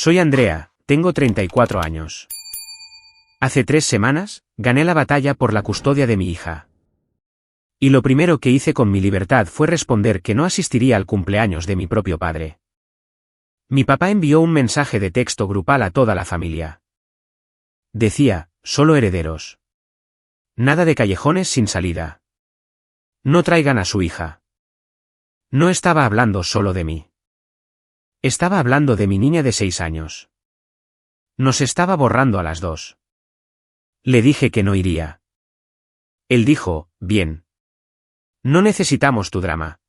Soy Andrea, tengo 34 años. Hace 3 semanas, gané la batalla por la custodia de mi hija. Y lo primero que hice con mi libertad fue responder que no asistiría al cumpleaños de mi propio padre. Mi papá envió un mensaje de texto grupal a toda la familia. Decía, solo herederos. Nada de callejones sin salida. No traigan a su hija. No estaba hablando solo de mí. Estaba hablando de mi niña de 6 años. Nos estaba borrando a las dos. Le dije que no iría. Él dijo, bien. No necesitamos tu drama.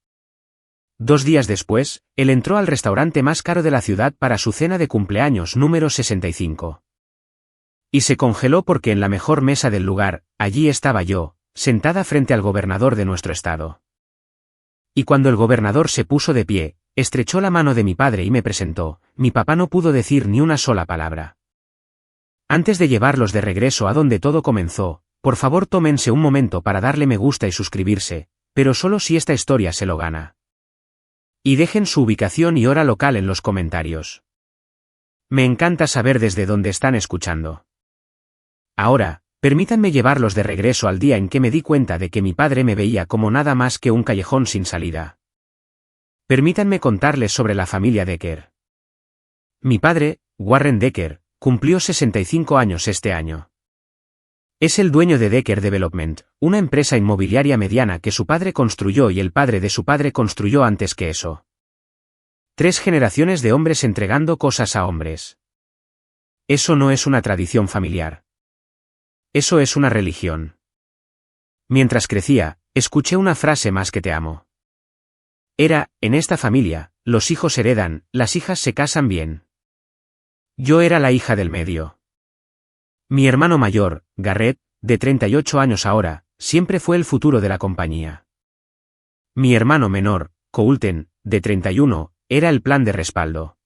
2 días después, él entró al restaurante más caro de la ciudad para su cena de cumpleaños número 65. Y se congeló porque en la mejor mesa del lugar, allí estaba yo, sentada frente al gobernador de nuestro estado. Y cuando el gobernador se puso de pie, estrechó la mano de mi padre y me presentó, mi papá no pudo decir ni una sola palabra. Antes de llevarlos de regreso a donde todo comenzó, por favor tómense un momento para darle me gusta y suscribirse, pero solo si esta historia se lo gana. Y dejen su ubicación y hora local en los comentarios. Me encanta saber desde dónde están escuchando. Ahora, permítanme llevarlos de regreso al día en que me di cuenta de que mi padre me veía como nada más que un callejón sin salida. Permítanme contarles sobre la familia Decker. Mi padre, Warren Decker, cumplió 65 años este año. Es el dueño de Decker Development, una empresa inmobiliaria mediana que su padre construyó y el padre de su padre construyó antes que eso. 3 generaciones de hombres entregando cosas a hombres. Eso no es una tradición familiar. Eso es una religión. Mientras crecía, escuché una frase más que te amo. Era, en esta familia, los hijos heredan, las hijas se casan bien. Yo era la hija del medio. Mi hermano mayor, Garrett, de 38 años ahora, siempre fue el futuro de la compañía. Mi hermano menor, Coulton, de 31, era el plan de respaldo.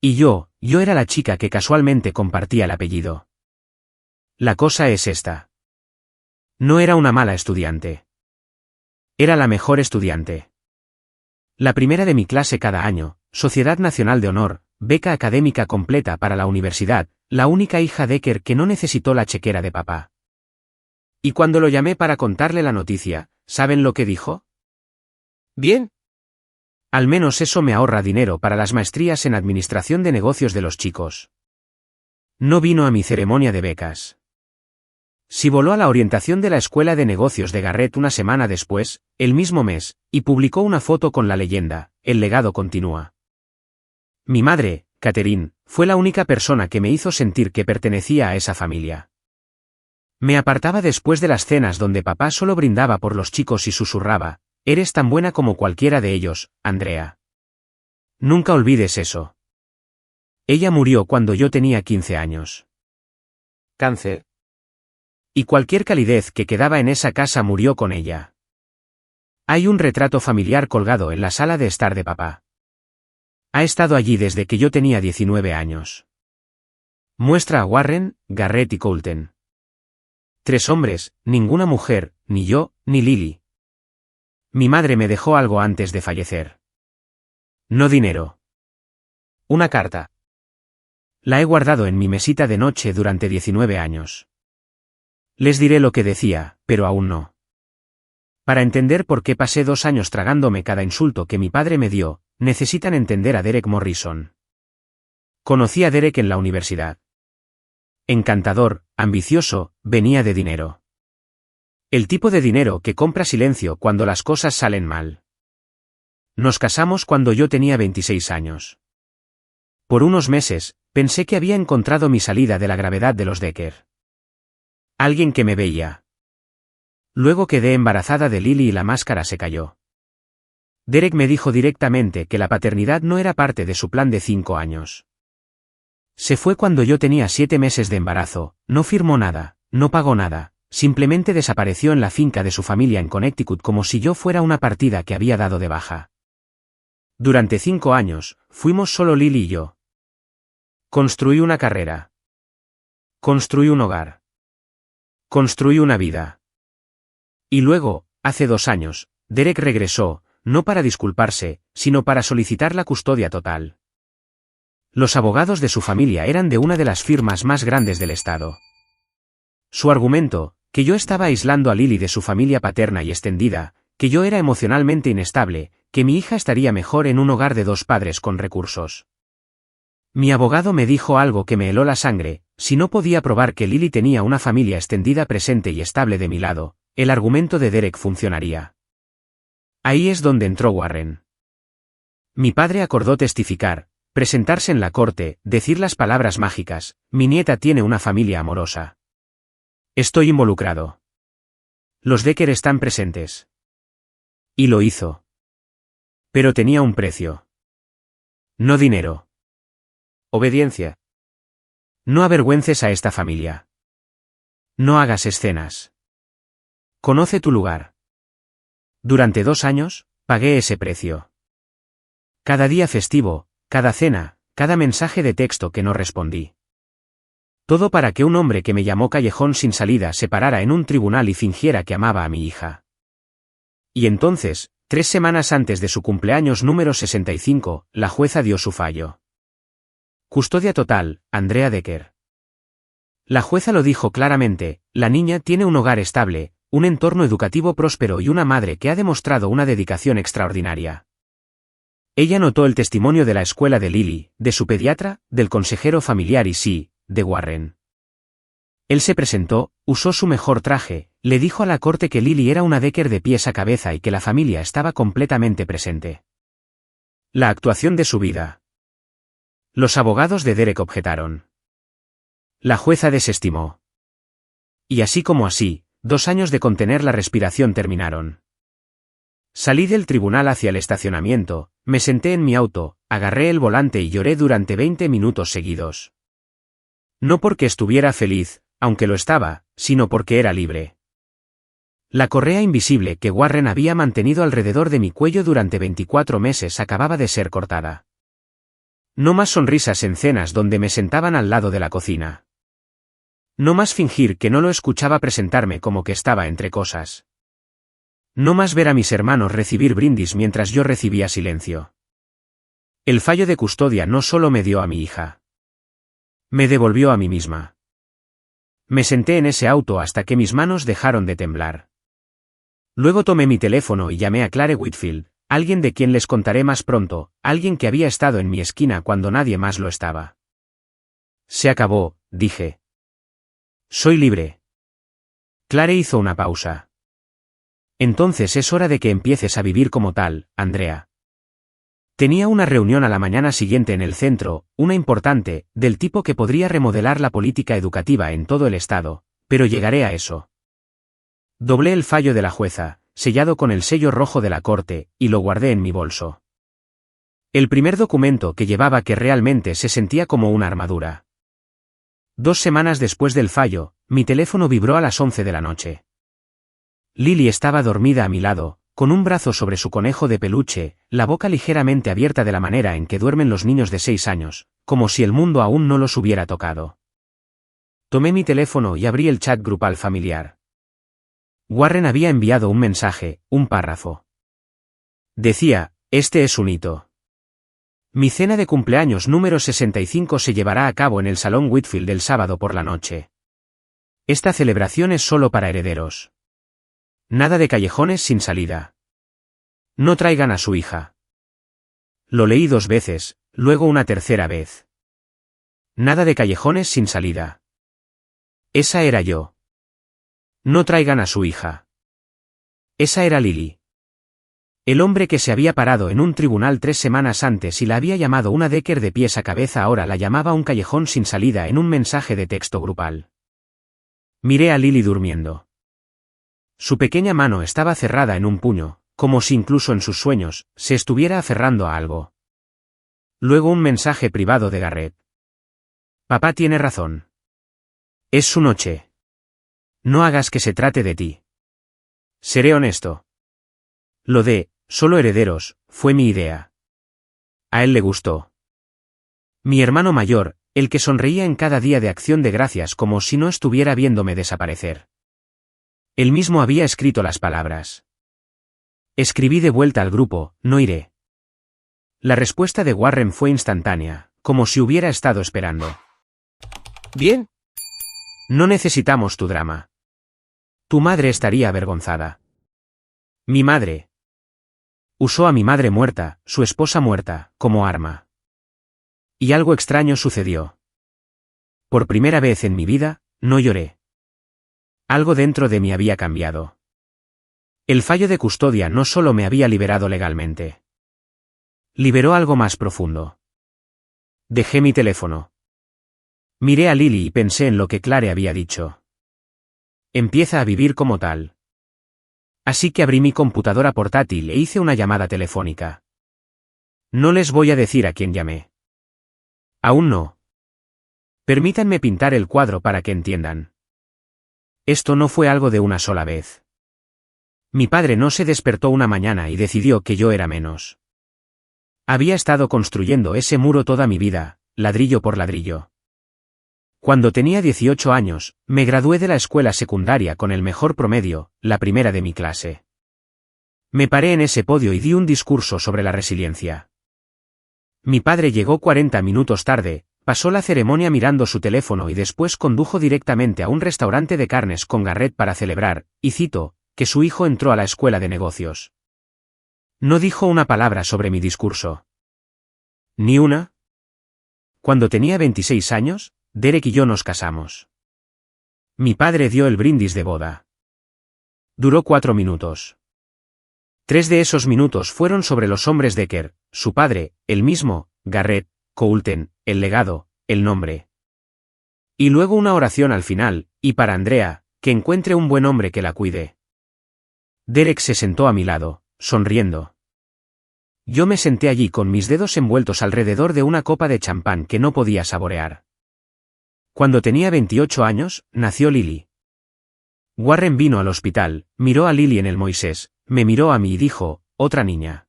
Y yo era la chica que casualmente compartía el apellido. La cosa es esta. No era una mala estudiante. Era la mejor estudiante. La primera de mi clase cada año, Sociedad Nacional de Honor, beca académica completa para la universidad, la única hija Decker que no necesitó la chequera de papá. Y cuando lo llamé para contarle la noticia, ¿saben lo que dijo? Bien. Al menos eso me ahorra dinero para las maestrías en administración de negocios de los chicos. No vino a mi ceremonia de becas. Sí voló a la orientación de la Escuela de Negocios de Garrett una semana después, el mismo mes, y publicó una foto con la leyenda, el legado continúa. Mi madre, Catherine, fue la única persona que me hizo sentir que pertenecía a esa familia. Me apartaba después de las cenas donde papá solo brindaba por los chicos y susurraba, eres tan buena como cualquiera de ellos, Andrea. Nunca olvides eso. Ella murió cuando yo tenía 15 años. Cáncer. Y cualquier calidez que quedaba en esa casa murió con ella. Hay un retrato familiar colgado en la sala de estar de papá. Ha estado allí desde que yo tenía 19 años. Muestra a Warren, Garrett y Coulton. 3 hombres, ninguna mujer, ni yo, ni Lily. Mi madre me dejó algo antes de fallecer. No dinero. Una carta. La he guardado en mi mesita de noche durante 19 años. Les diré lo que decía, pero aún no. Para entender por qué pasé 2 años tragándome cada insulto que mi padre me dio, necesitan entender a Derek Morrison. Conocí a Derek en la universidad. Encantador, ambicioso, venía de dinero. El tipo de dinero que compra silencio cuando las cosas salen mal. Nos casamos cuando yo tenía 26 años. Por unos meses, pensé que había encontrado mi salida de la gravedad de los Decker. Alguien que me veía. Luego quedé embarazada de Lily y la máscara se cayó. Derek me dijo directamente que la paternidad no era parte de su plan de 5 años. Se fue cuando yo tenía 7 meses de embarazo, no firmó nada, no pagó nada, simplemente desapareció en la finca de su familia en Connecticut como si yo fuera una partida que había dado de baja. Durante 5 años, fuimos solo Lily y yo. Construí una carrera. Construí un hogar. Construí una vida. Y luego, hace 2 años, Derek regresó, no para disculparse, sino para solicitar la custodia total. Los abogados de su familia eran de una de las firmas más grandes del estado. Su argumento, que yo estaba aislando a Lily de su familia paterna y extendida, que yo era emocionalmente inestable, que mi hija estaría mejor en un hogar de dos padres con recursos. Mi abogado me dijo algo que me heló la sangre: si no podía probar que Lily tenía una familia extendida presente y estable de mi lado, el argumento de Derek funcionaría. Ahí es donde entró Warren. Mi padre acordó testificar, presentarse en la corte, decir las palabras mágicas: mi nieta tiene una familia amorosa. Estoy involucrado. Los Decker están presentes. Y lo hizo. Pero tenía un precio. No dinero. Obediencia. No avergüences a esta familia. No hagas escenas. Conoce tu lugar. Durante 2 años, pagué ese precio. Cada día festivo, cada cena, cada mensaje de texto que no respondí. Todo para que un hombre que me llamó callejón sin salida se parara en un tribunal y fingiera que amaba a mi hija. Y entonces, 3 semanas antes de su cumpleaños número 65, la jueza dio su fallo. Custodia total, Andrea Decker. La jueza lo dijo claramente: la niña tiene un hogar estable, un entorno educativo próspero y una madre que ha demostrado una dedicación extraordinaria. Ella notó el testimonio de la escuela de Lily, de su pediatra, del consejero familiar y sí, de Warren. Él se presentó, usó su mejor traje, le dijo a la corte que Lily era una Decker de pies a cabeza y que la familia estaba completamente presente. La actuación de su vida. Los abogados de Derek objetaron. La jueza desestimó. Y así como así, 2 años de contener la respiración terminaron. Salí del tribunal hacia el estacionamiento, me senté en mi auto, agarré el volante y lloré durante 20 minutos seguidos. No porque estuviera feliz, aunque lo estaba, sino porque era libre. La correa invisible que Warren había mantenido alrededor de mi cuello durante 24 meses acababa de ser cortada. No más sonrisas en cenas donde me sentaban al lado de la cocina. No más fingir que no lo escuchaba presentarme como que estaba entre cosas. No más ver a mis hermanos recibir brindis mientras yo recibía silencio. El fallo de custodia no solo me dio a mi hija. Me devolvió a mí misma. Me senté en ese auto hasta que mis manos dejaron de temblar. Luego tomé mi teléfono y llamé a Clare Whitfield, alguien de quien les contaré más pronto, alguien que había estado en mi esquina cuando nadie más lo estaba. Se acabó, dije. Soy libre. Clare hizo una pausa. Entonces es hora de que empieces a vivir como tal, Andrea. Tenía una reunión a la mañana siguiente en el centro, una importante, del tipo que podría remodelar la política educativa en todo el estado, pero llegaré a eso. Doblé el fallo de la jueza, sellado con el sello rojo de la corte, y lo guardé en mi bolso. El primer documento que llevaba que realmente se sentía como una armadura. 2 semanas después del fallo, mi teléfono vibró a las 11 de la noche. Lily estaba dormida a mi lado, con un brazo sobre su conejo de peluche, la boca ligeramente abierta de la manera en que duermen los niños de 6 años, como si el mundo aún no los hubiera tocado. Tomé mi teléfono y abrí el chat grupal familiar. Warren había enviado un mensaje, un párrafo. Decía: este es un hito. Mi cena de cumpleaños número 65 se llevará a cabo en el Salón Whitfield el sábado por la noche. Esta celebración es solo para herederos. Nada de callejones sin salida. No traigan a su hija. Lo leí 2 veces, luego una tercera vez. Nada de callejones sin salida. Esa era yo. No traigan a su hija. Esa era Lily. El hombre que se había parado en un tribunal 3 semanas antes y la había llamado una Decker de pies a cabeza ahora la llamaba un callejón sin salida en un mensaje de texto grupal. Miré a Lily durmiendo. Su pequeña mano estaba cerrada en un puño, como si incluso en sus sueños, se estuviera aferrando a algo. Luego un mensaje privado de Garrett. Papá tiene razón. Es su noche. No hagas que se trate de ti. Seré honesto. Lo de, solo herederos, fue mi idea. A él le gustó. Mi hermano mayor, el que sonreía en cada día de acción de gracias como si no estuviera viéndome desaparecer. Él mismo había escrito las palabras. Escribí de vuelta al grupo: no iré. La respuesta de Warren fue instantánea: como si hubiera estado esperando. Bien. No necesitamos tu drama. Tu madre estaría avergonzada. Mi madre. Usó a mi madre muerta, su esposa muerta, como arma. Y algo extraño sucedió. Por primera vez en mi vida, no lloré. Algo dentro de mí había cambiado. El fallo de custodia no solo me había liberado legalmente. Liberó algo más profundo. Dejé mi teléfono. Miré a Lily y pensé en lo que Clare había dicho. Empieza a vivir como tal. Así que abrí mi computadora portátil e hice una llamada telefónica. No les voy a decir a quién llamé. Aún no. Permítanme pintar el cuadro para que entiendan. Esto no fue algo de una sola vez. Mi padre no se despertó una mañana y decidió que yo era menos. Había estado construyendo ese muro toda mi vida, ladrillo por ladrillo. Cuando tenía 18 años, me gradué de la escuela secundaria con el mejor promedio, la primera de mi clase. Me paré en ese podio y di un discurso sobre la resiliencia. Mi padre llegó 40 minutos tarde, pasó la ceremonia mirando su teléfono y después condujo directamente a un restaurante de carnes con Garrett para celebrar, y cito, que su hijo entró a la escuela de negocios. No dijo una palabra sobre mi discurso. ¿Ni una? Cuando tenía 26 años, Derek y yo nos casamos. Mi padre dio el brindis de boda. Duró 4 minutos. 3 de esos minutos fueron sobre los hombres Decker, su padre, el mismo, Garrett, Coulton, el legado, el nombre. Y luego una oración al final, y para Andrea, que encuentre un buen hombre que la cuide. Derek se sentó a mi lado, sonriendo. Yo me senté allí con mis dedos envueltos alrededor de una copa de champán que no podía saborear. Cuando tenía 28 años, nació Lily. Warren vino al hospital, miró a Lily en el Moisés, me miró a mí y dijo, otra niña.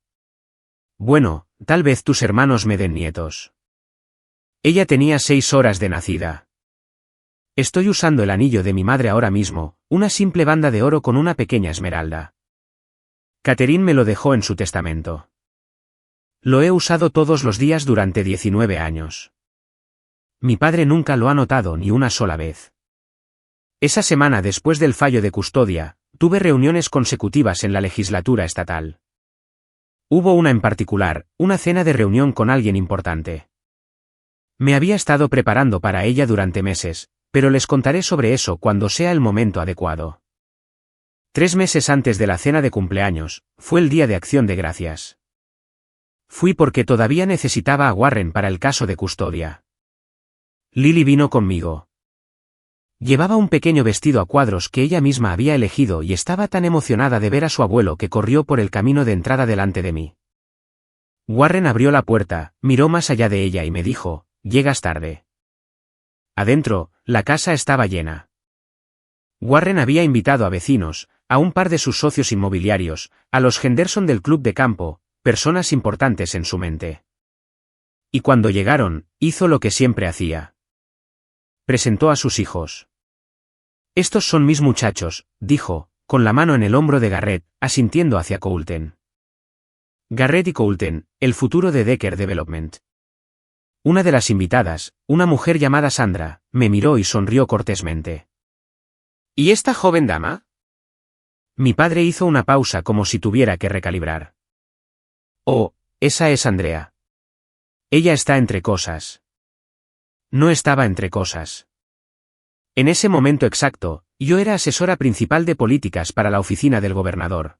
Bueno, tal vez tus hermanos me den nietos. Ella tenía 6 horas de nacida. Estoy usando el anillo de mi madre ahora mismo, una simple banda de oro con una pequeña esmeralda. Catherine me lo dejó en su testamento. Lo he usado todos los días durante 19 años. Mi padre nunca lo ha notado ni una sola vez. Esa semana después del fallo de custodia, tuve reuniones consecutivas en la legislatura estatal. Hubo una en particular, una cena de reunión con alguien importante. Me había estado preparando para ella durante meses, pero les contaré sobre eso cuando sea el momento adecuado. 3 meses antes de la cena de cumpleaños, fue el Día de Acción de Gracias. Fui porque todavía necesitaba a Warren para el caso de custodia. Lily vino conmigo. Llevaba un pequeño vestido a cuadros que ella misma había elegido y estaba tan emocionada de ver a su abuelo que corrió por el camino de entrada delante de mí. Warren abrió la puerta, miró más allá de ella y me dijo, llegas tarde. Adentro, la casa estaba llena. Warren había invitado a vecinos, a un par de sus socios inmobiliarios, a los Henderson del club de campo, personas importantes en su mente. Y cuando llegaron, hizo lo que siempre hacía. Presentó a sus hijos. Estos son mis muchachos, dijo, con la mano en el hombro de Garrett, asintiendo hacia Coulton. Garrett y Coulton, el futuro de Decker Development. Una de las invitadas, una mujer llamada Sandra, me miró y sonrió cortésmente. ¿Y esta joven dama? Mi padre hizo una pausa como si tuviera que recalibrar. Oh, esa es Andrea. Ella está entre cosas. No estaba entre cosas. En ese momento exacto, yo era asesora principal de políticas para la oficina del gobernador.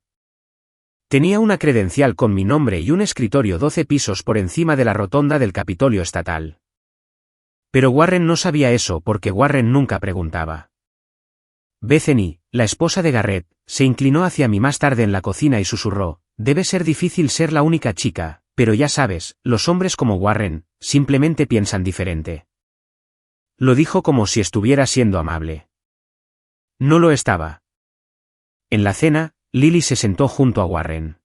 Tenía una credencial con mi nombre y un escritorio 12 pisos por encima de la rotonda del Capitolio Estatal. Pero Warren no sabía eso porque Warren nunca preguntaba. Bethany, la esposa de Garrett, se inclinó hacia mí más tarde en la cocina y susurró, debe ser difícil ser la única chica, pero ya sabes, los hombres como Warren, simplemente piensan diferente. Lo dijo como si estuviera siendo amable. No lo estaba. En la cena, Lily se sentó junto a Warren.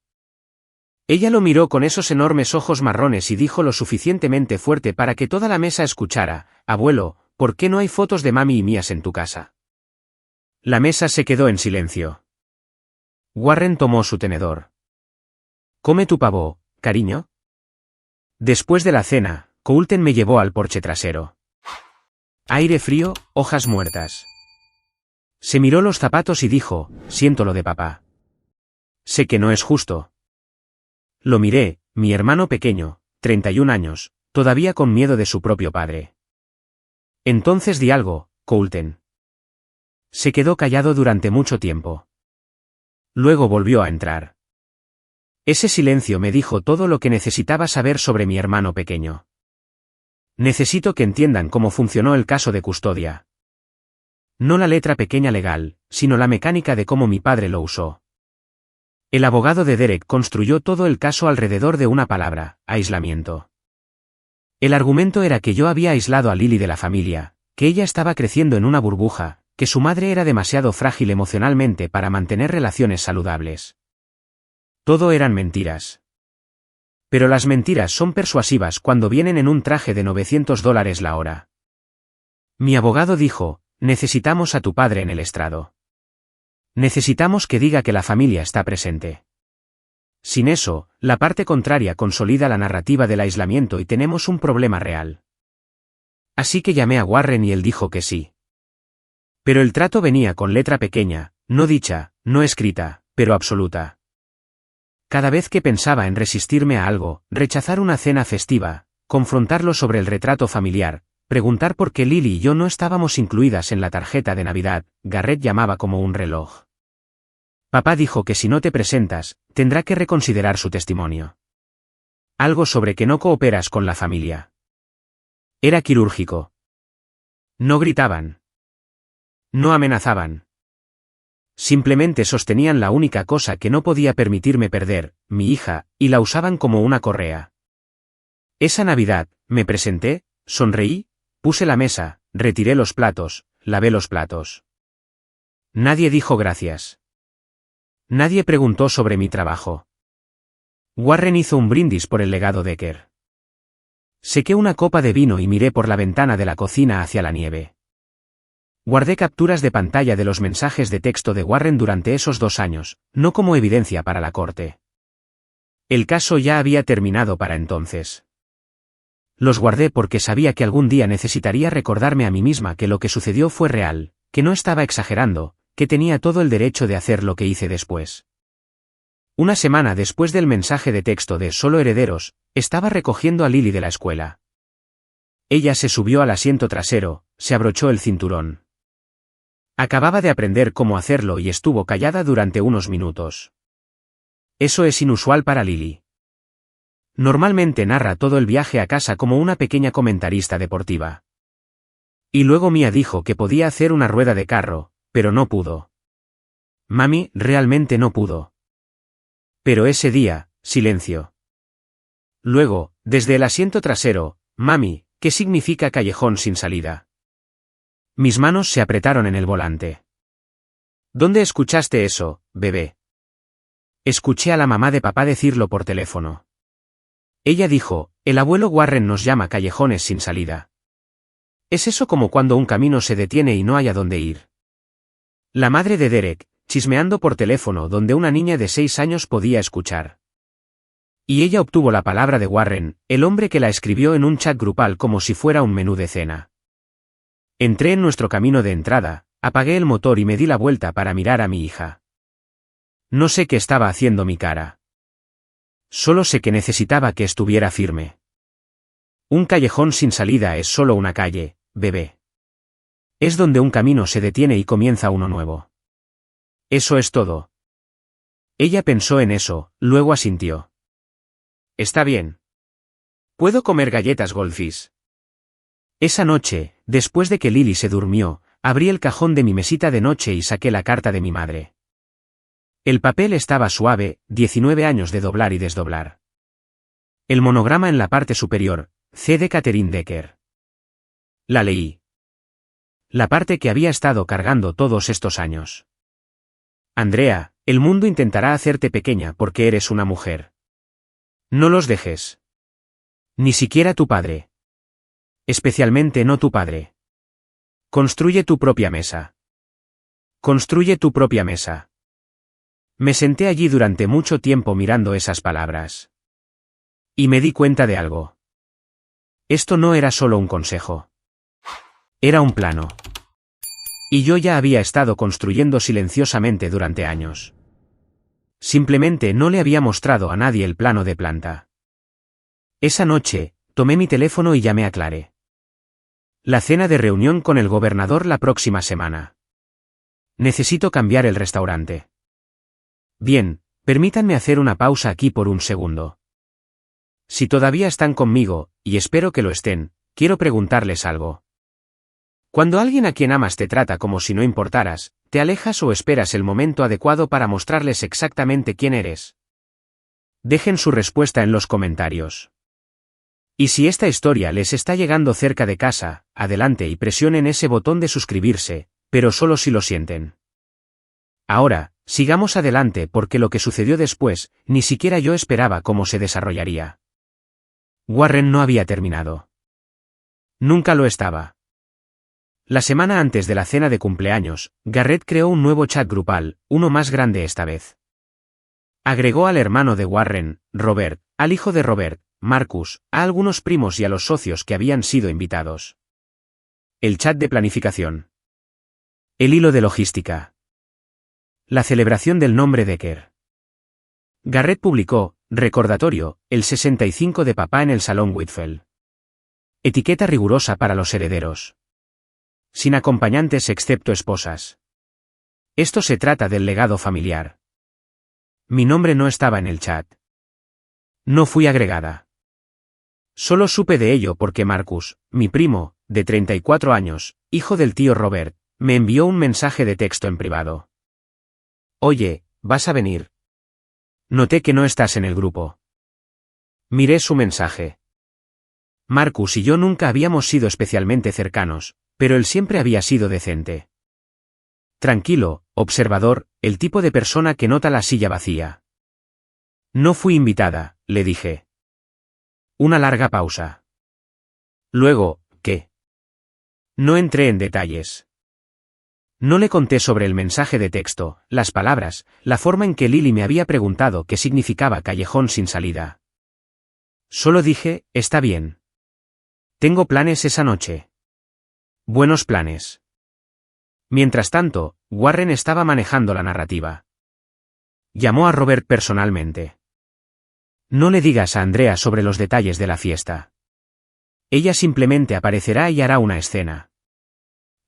Ella lo miró con esos enormes ojos marrones y dijo lo suficientemente fuerte para que toda la mesa escuchara, abuelo, ¿por qué no hay fotos de mami y mías en tu casa? La mesa se quedó en silencio. Warren tomó su tenedor. Come tu pavo, cariño. Después de la cena, Coulton me llevó al porche trasero. Aire frío, hojas muertas. Se miró los zapatos y dijo, siento lo de papá. Sé que no es justo. Lo miré, mi hermano pequeño, 31 años, todavía con miedo de su propio padre. Entonces di algo, Coulton. Se quedó callado durante mucho tiempo. Luego volvió a entrar. Ese silencio me dijo todo lo que necesitaba saber sobre mi hermano pequeño. Necesito que entiendan cómo funcionó el caso de custodia. No la letra pequeña legal, sino la mecánica de cómo mi padre lo usó. El abogado de Derek construyó todo el caso alrededor de una palabra, aislamiento. El argumento era que yo había aislado a Lily de la familia, que ella estaba creciendo en una burbuja, que su madre era demasiado frágil emocionalmente para mantener relaciones saludables. Todo eran mentiras. Pero las mentiras son persuasivas cuando vienen en un traje de $900 la hora. Mi abogado dijo, necesitamos a tu padre en el estrado. Necesitamos que diga que la familia está presente. Sin eso, la parte contraria consolida la narrativa del aislamiento y tenemos un problema real. Así que llamé a Warren y él dijo que sí. Pero el trato venía con letra pequeña, no dicha, no escrita, pero absoluta. Cada vez que pensaba en resistirme a algo, rechazar una cena festiva, confrontarlo sobre el retrato familiar, preguntar por qué Lily y yo no estábamos incluidas en la tarjeta de Navidad, Garrett llamaba como un reloj. Papá dijo que si no te presentas, tendrá que reconsiderar su testimonio. Algo sobre que no cooperas con la familia. Era quirúrgico. No gritaban. No amenazaban. Simplemente sostenían la única cosa que no podía permitirme perder, mi hija, y la usaban como una correa. Esa Navidad, me presenté, sonreí, puse la mesa, retiré los platos, lavé los platos. Nadie dijo gracias. Nadie preguntó sobre mi trabajo. Warren hizo un brindis por el legado Decker. Sequé una copa de vino y miré por la ventana de la cocina hacia la nieve. Guardé capturas de pantalla de los mensajes de texto de Warren durante esos 2 años, no como evidencia para la corte. El caso ya había terminado para entonces. Los guardé porque sabía que algún día necesitaría recordarme a mí misma que lo que sucedió fue real, que no estaba exagerando, que tenía todo el derecho de hacer lo que hice después. Una semana después del mensaje de texto de Solo Herederos, estaba recogiendo a Lily de la escuela. Ella se subió al asiento trasero, se abrochó el cinturón. Acababa de aprender cómo hacerlo y estuvo callada durante unos minutos. Eso es inusual para Lily. Normalmente narra todo el viaje a casa como una pequeña comentarista deportiva. Y luego Mia dijo que podía hacer una rueda de carro, pero no pudo. Mami realmente no pudo. Pero ese día, silencio. Luego, desde el asiento trasero, Mami, ¿qué significa callejón sin salida? Mis manos se apretaron en el volante. ¿Dónde escuchaste eso, bebé? Escuché a la mamá de papá decirlo por teléfono. Ella dijo, el abuelo Warren nos llama callejones sin salida. ¿Es eso como cuando un camino se detiene y no hay a dónde ir? La madre de Derek, chismeando por teléfono donde una niña de 6 años podía escuchar. Y ella obtuvo la palabra de Warren, el hombre que la escribió en un chat grupal como si fuera un menú de cena. Entré en nuestro camino de entrada, apagué el motor y me di la vuelta para mirar a mi hija. No sé qué estaba haciendo mi cara. Solo sé que necesitaba que estuviera firme. Un callejón sin salida es solo una calle, bebé. Es donde un camino se detiene y comienza uno nuevo. Eso es todo. Ella pensó en eso, luego asintió. Está bien. ¿Puedo comer galletas Goldfish? Esa noche, después de que Lily se durmió, abrí el cajón de mi mesita de noche y saqué la carta de mi madre. El papel estaba suave, 19 años de doblar y desdoblar. El monograma en la parte superior, C. de Catherine Decker. La leí. La parte que había estado cargando todos estos años. Andrea, el mundo intentará hacerte pequeña porque eres una mujer. No los dejes. Ni siquiera tu padre. Especialmente no tu padre. Construye tu propia mesa. Construye tu propia mesa. Me senté allí durante mucho tiempo mirando esas palabras. Y me di cuenta de algo. Esto no era solo un consejo. Era un plano. Y yo ya había estado construyendo silenciosamente durante años. Simplemente no le había mostrado a nadie el plano de planta. Esa noche, tomé mi teléfono y llamé a Clare. La cena de reunión con el gobernador la próxima semana. Necesito cambiar el restaurante. Bien, permítanme hacer una pausa aquí por un segundo. Si todavía están conmigo, y espero que lo estén, quiero preguntarles algo. Cuando alguien a quien amas te trata como si no importaras, ¿te alejas o esperas el momento adecuado para mostrarles exactamente quién eres? Dejen su respuesta en los comentarios. Y si esta historia les está llegando cerca de casa, adelante y presionen ese botón de suscribirse, pero solo si lo sienten. Ahora, sigamos adelante porque lo que sucedió después, ni siquiera yo esperaba cómo se desarrollaría. Warren no había terminado. Nunca lo estaba. La semana antes de la cena de cumpleaños, Garrett creó un nuevo chat grupal, uno más grande esta vez. Agregó al hermano de Warren, Robert, al hijo de Robert, Marcus, a algunos primos y a los socios que habían sido invitados. El chat de planificación. El hilo de logística. La celebración del nombre de Kerr. Garrett publicó, recordatorio, el 65 de papá en el Salón Whitfield. Etiqueta rigurosa para los herederos. Sin acompañantes excepto esposas. Esto se trata del legado familiar. Mi nombre no estaba en el chat. No fui agregada. Solo supe de ello porque Marcus, mi primo, de 34 años, hijo del tío Robert, me envió un mensaje de texto en privado. Oye, ¿vas a venir? Noté que no estás en el grupo. Miré su mensaje. Marcus y yo nunca habíamos sido especialmente cercanos, pero él siempre había sido decente. Tranquilo, observador, el tipo de persona que nota la silla vacía. No fui invitada, le dije. Una larga pausa. Luego, ¿qué? No entré en detalles. No le conté sobre el mensaje de texto, las palabras, la forma en que Lily me había preguntado qué significaba callejón sin salida. Solo dije, está bien. Tengo planes esa noche. Buenos planes. Mientras tanto, Warren estaba manejando la narrativa. Llamó a Robert personalmente. No le digas a Andrea sobre los detalles de la fiesta. Ella simplemente aparecerá y hará una escena.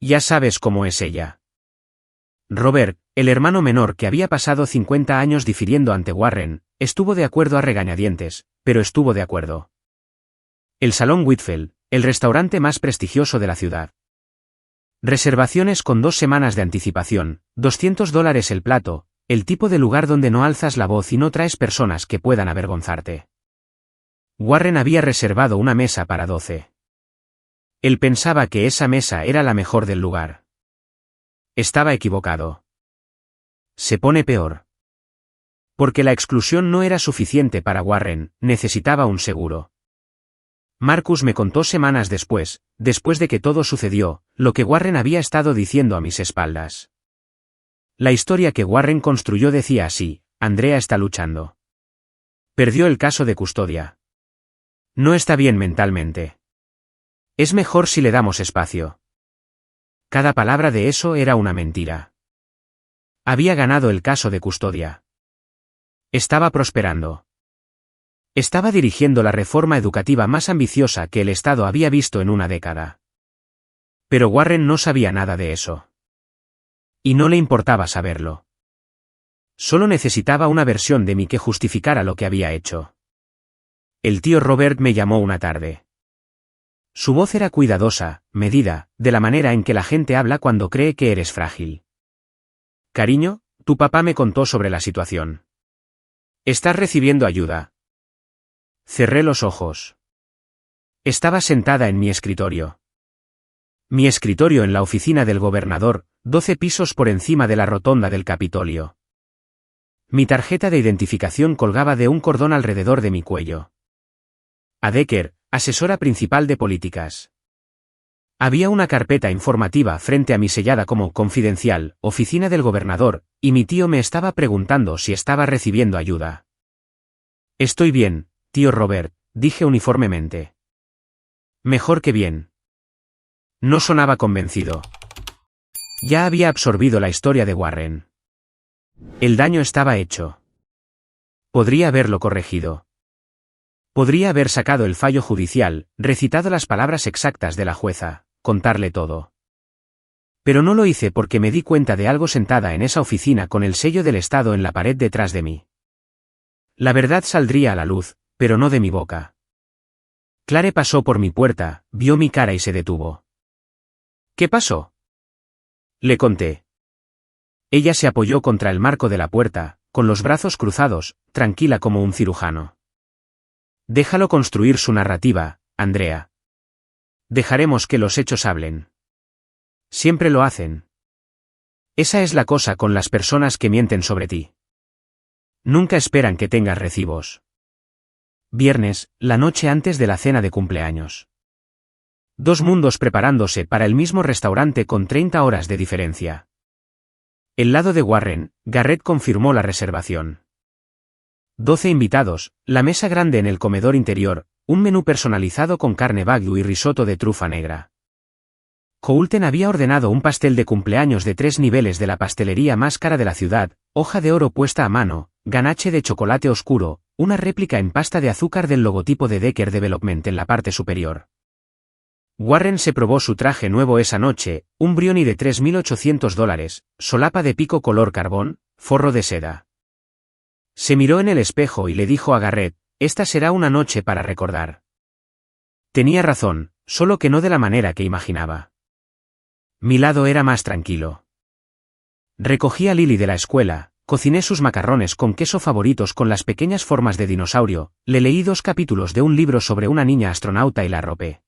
Ya sabes cómo es ella. Robert, el hermano menor que había pasado 50 años difiriendo ante Warren, estuvo de acuerdo a regañadientes, pero estuvo de acuerdo. El Salón Whitfield, el restaurante más prestigioso de la ciudad. Reservaciones con 2 semanas de anticipación, $200 el plato, el tipo de lugar donde no alzas la voz y no traes personas que puedan avergonzarte. Warren había reservado una mesa para 12. Él pensaba que esa mesa era la mejor del lugar. Estaba equivocado. Se pone peor. Porque la exclusión no era suficiente para Warren, necesitaba un seguro. Marcus me contó semanas después de que todo sucedió, lo que Warren había estado diciendo a mis espaldas. La historia que Warren construyó decía así, Andrea está luchando. Perdió el caso de custodia. No está bien mentalmente. Es mejor si le damos espacio. Cada palabra de eso era una mentira. Había ganado el caso de custodia. Estaba prosperando. Estaba dirigiendo la reforma educativa más ambiciosa que el Estado había visto en una década. Pero Warren no sabía nada de eso. Y no le importaba saberlo. Solo necesitaba una versión de mí que justificara lo que había hecho. El tío Robert me llamó una tarde. Su voz era cuidadosa, medida, de la manera en que la gente habla cuando cree que eres frágil. Cariño, tu papá me contó sobre la situación. ¿Estás recibiendo ayuda? Cerré los ojos. Estaba sentada en mi escritorio. Mi escritorio en la oficina del gobernador, 12 pisos por encima de la rotonda del Capitolio. Mi tarjeta de identificación colgaba de un cordón alrededor de mi cuello. A Decker, asesora principal de políticas. Había una carpeta informativa frente a mí sellada como confidencial, oficina del gobernador, y mi tío me estaba preguntando si estaba recibiendo ayuda. Estoy bien, tío Robert, dije uniformemente. Mejor que bien. No sonaba convencido. Ya había absorbido la historia de Warren. El daño estaba hecho. Podría haberlo corregido. Podría haber sacado el fallo judicial, recitado las palabras exactas de la jueza, contarle todo. Pero no lo hice porque me di cuenta de algo sentada en esa oficina con el sello del Estado en la pared detrás de mí. La verdad saldría a la luz, pero no de mi boca. Clare pasó por mi puerta, vio mi cara y se detuvo. ¿Qué pasó? Le conté. Ella se apoyó contra el marco de la puerta, con los brazos cruzados, tranquila como un cirujano. Déjalo construir su narrativa, Andrea. Dejaremos que los hechos hablen. Siempre lo hacen. Esa es la cosa con las personas que mienten sobre ti. Nunca esperan que tengas recibos. Viernes, la noche antes de la cena de cumpleaños. Dos mundos preparándose para el mismo restaurante con 30 horas de diferencia. El lado de Warren, Garrett confirmó la reservación. 12 invitados, la mesa grande en el comedor interior, un menú personalizado con carne wagyu y risotto de trufa negra. Coulten había ordenado un pastel de cumpleaños de 3 niveles de la pastelería más cara de la ciudad, hoja de oro puesta a mano, ganache de chocolate oscuro, una réplica en pasta de azúcar del logotipo de Decker Development en la parte superior. Warren se probó su traje nuevo esa noche, un Brioni de $3.800, solapa de pico color carbón, forro de seda. Se miró en el espejo y le dijo a Garrett, esta será una noche para recordar. Tenía razón, solo que no de la manera que imaginaba. Mi lado era más tranquilo. Recogí a Lily de la escuela, cociné sus macarrones con queso favoritos con las pequeñas formas de dinosaurio, le leí 2 capítulos de un libro sobre una niña astronauta y la arropé.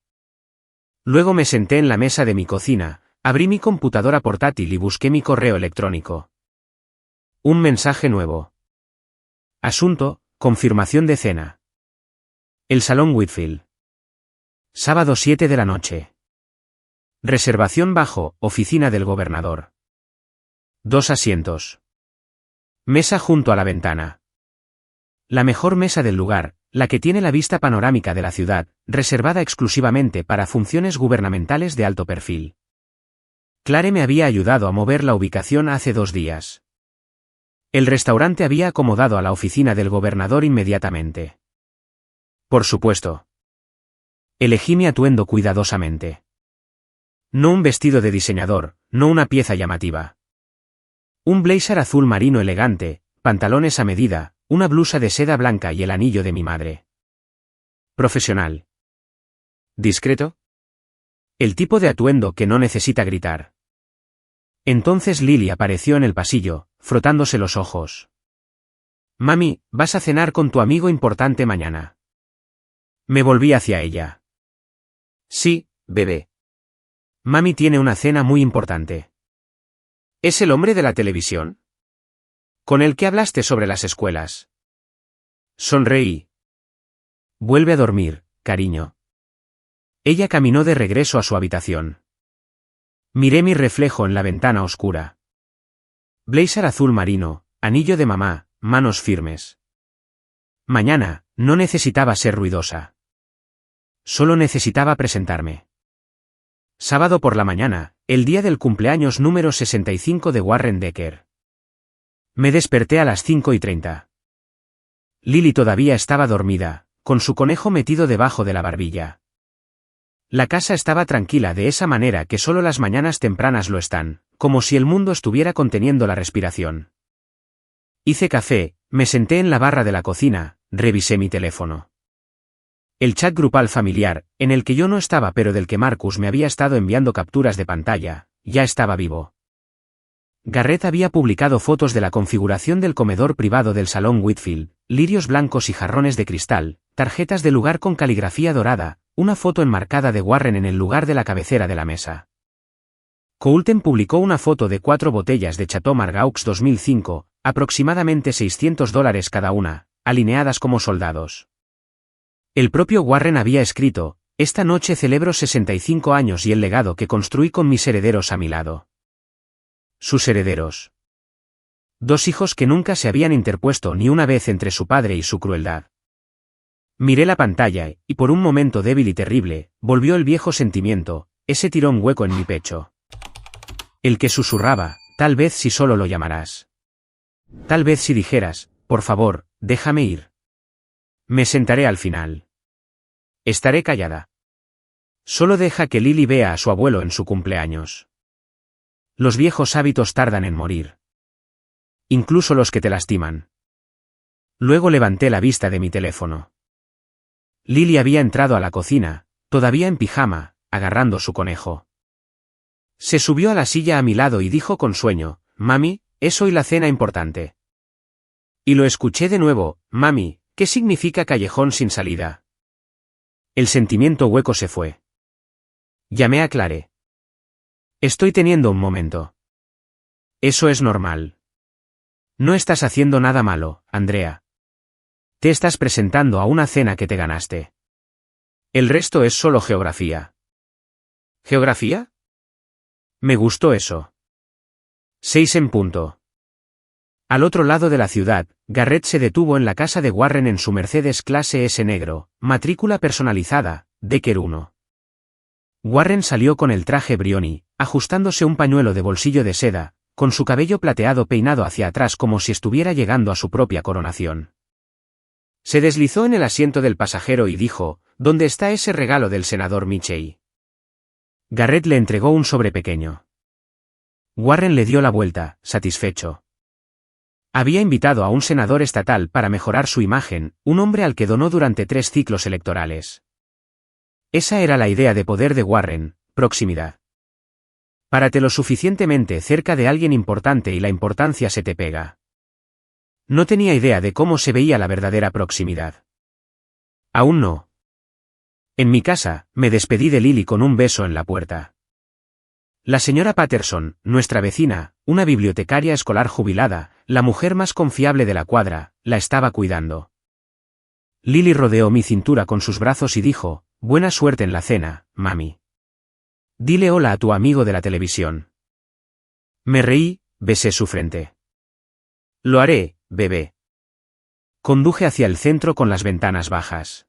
Luego me senté en la mesa de mi cocina, abrí mi computadora portátil y busqué mi correo electrónico. Un mensaje nuevo. Asunto, confirmación de cena. El Salón Whitfield. Sábado 7 de la noche. Reservación bajo, oficina del gobernador. 2 asientos. Mesa junto a la ventana. La mejor mesa del lugar, la que tiene la vista panorámica de la ciudad, reservada exclusivamente para funciones gubernamentales de alto perfil. Clare me había ayudado a mover la ubicación hace 2 días. El restaurante había acomodado a la oficina del gobernador inmediatamente. Por supuesto. Elegí mi atuendo cuidadosamente. No un vestido de diseñador, no una pieza llamativa. Un blazer azul marino elegante, pantalones a medida, una blusa de seda blanca y el anillo de mi madre. Profesional. ¿Discreto? El tipo de atuendo que no necesita gritar. Entonces Lily apareció en el pasillo, frotándose los ojos. Mami, vas a cenar con tu amigo importante mañana. Me volví hacia ella. Sí, bebé. Mami tiene una cena muy importante. ¿Es el hombre de la televisión? ¿Con el que hablaste sobre las escuelas? Sonreí. Vuelve a dormir, cariño. Ella caminó de regreso a su habitación. Miré mi reflejo en la ventana oscura. Blazer azul marino, anillo de mamá, manos firmes. Mañana, no necesitaba ser ruidosa. Solo necesitaba presentarme. Sábado por la mañana, el día del cumpleaños número 65 de Warren Decker. Me desperté a las 5:30. Lily todavía estaba dormida, con su conejo metido debajo de la barbilla. La casa estaba tranquila de esa manera que solo las mañanas tempranas lo están, como si el mundo estuviera conteniendo la respiración. Hice café, me senté en la barra de la cocina, revisé mi teléfono. El chat grupal familiar, en el que yo no estaba pero del que Marcus me había estado enviando capturas de pantalla, ya estaba vivo. Garrett había publicado fotos de la configuración del comedor privado del Salón Whitfield, lirios blancos y jarrones de cristal, tarjetas de lugar con caligrafía dorada, una foto enmarcada de Warren en el lugar de la cabecera de la mesa. Coulten publicó una foto de 4 botellas de Chateau Margaux 2005, aproximadamente $600 cada una, alineadas como soldados. El propio Warren había escrito, esta noche celebro 65 años y el legado que construí con mis herederos a mi lado. Sus herederos. 2 hijos que nunca se habían interpuesto ni una vez entre su padre y su crueldad. Miré la pantalla y por un momento débil y terrible, volvió el viejo sentimiento, ese tirón hueco en mi pecho. El que susurraba, tal vez si solo lo llamarás. Tal vez si dijeras, por favor, déjame ir. Me sentaré al final. Estaré callada. Solo deja que Lily vea a su abuelo en su cumpleaños. Los viejos hábitos tardan en morir. Incluso los que te lastiman. Luego levanté la vista de mi teléfono. Lily había entrado a la cocina, todavía en pijama, agarrando su conejo. Se subió a la silla a mi lado y dijo con sueño, «Mami, es hoy la cena importante». Y lo escuché de nuevo, «Mami, ¿qué significa callejón sin salida?» El sentimiento hueco se fue. Llamé a Clare. Estoy teniendo un momento. Eso es normal. No estás haciendo nada malo, Andrea. Te estás presentando a una cena que te ganaste. El resto es solo geografía. ¿Geografía? Me gustó eso. 6 en punto. Al otro lado de la ciudad, Garrett se detuvo en la casa de Warren en su Mercedes clase S negro, matrícula personalizada, Decker 1. Warren salió con el traje Brioni, ajustándose un pañuelo de bolsillo de seda, con su cabello plateado peinado hacia atrás como si estuviera llegando a su propia coronación. Se deslizó en el asiento del pasajero y dijo, «¿Dónde está ese regalo del senador Mitchell?» Garrett le entregó un sobre pequeño. Warren le dio la vuelta, satisfecho. Había invitado a un senador estatal para mejorar su imagen, un hombre al que donó durante 3 ciclos electorales. Esa era la idea de poder de Warren, proximidad. Párate lo suficientemente cerca de alguien importante y la importancia se te pega. No tenía idea de cómo se veía la verdadera proximidad. Aún no. En mi casa, me despedí de Lily con un beso en la puerta. La señora Patterson, nuestra vecina, una bibliotecaria escolar jubilada, la mujer más confiable de la cuadra, la estaba cuidando. Lily rodeó mi cintura con sus brazos y dijo, «Buena suerte en la cena, mami. Dile hola a tu amigo de la televisión». Me reí, besé su frente. «Lo haré, bebé». Conduje hacia el centro con las ventanas bajas.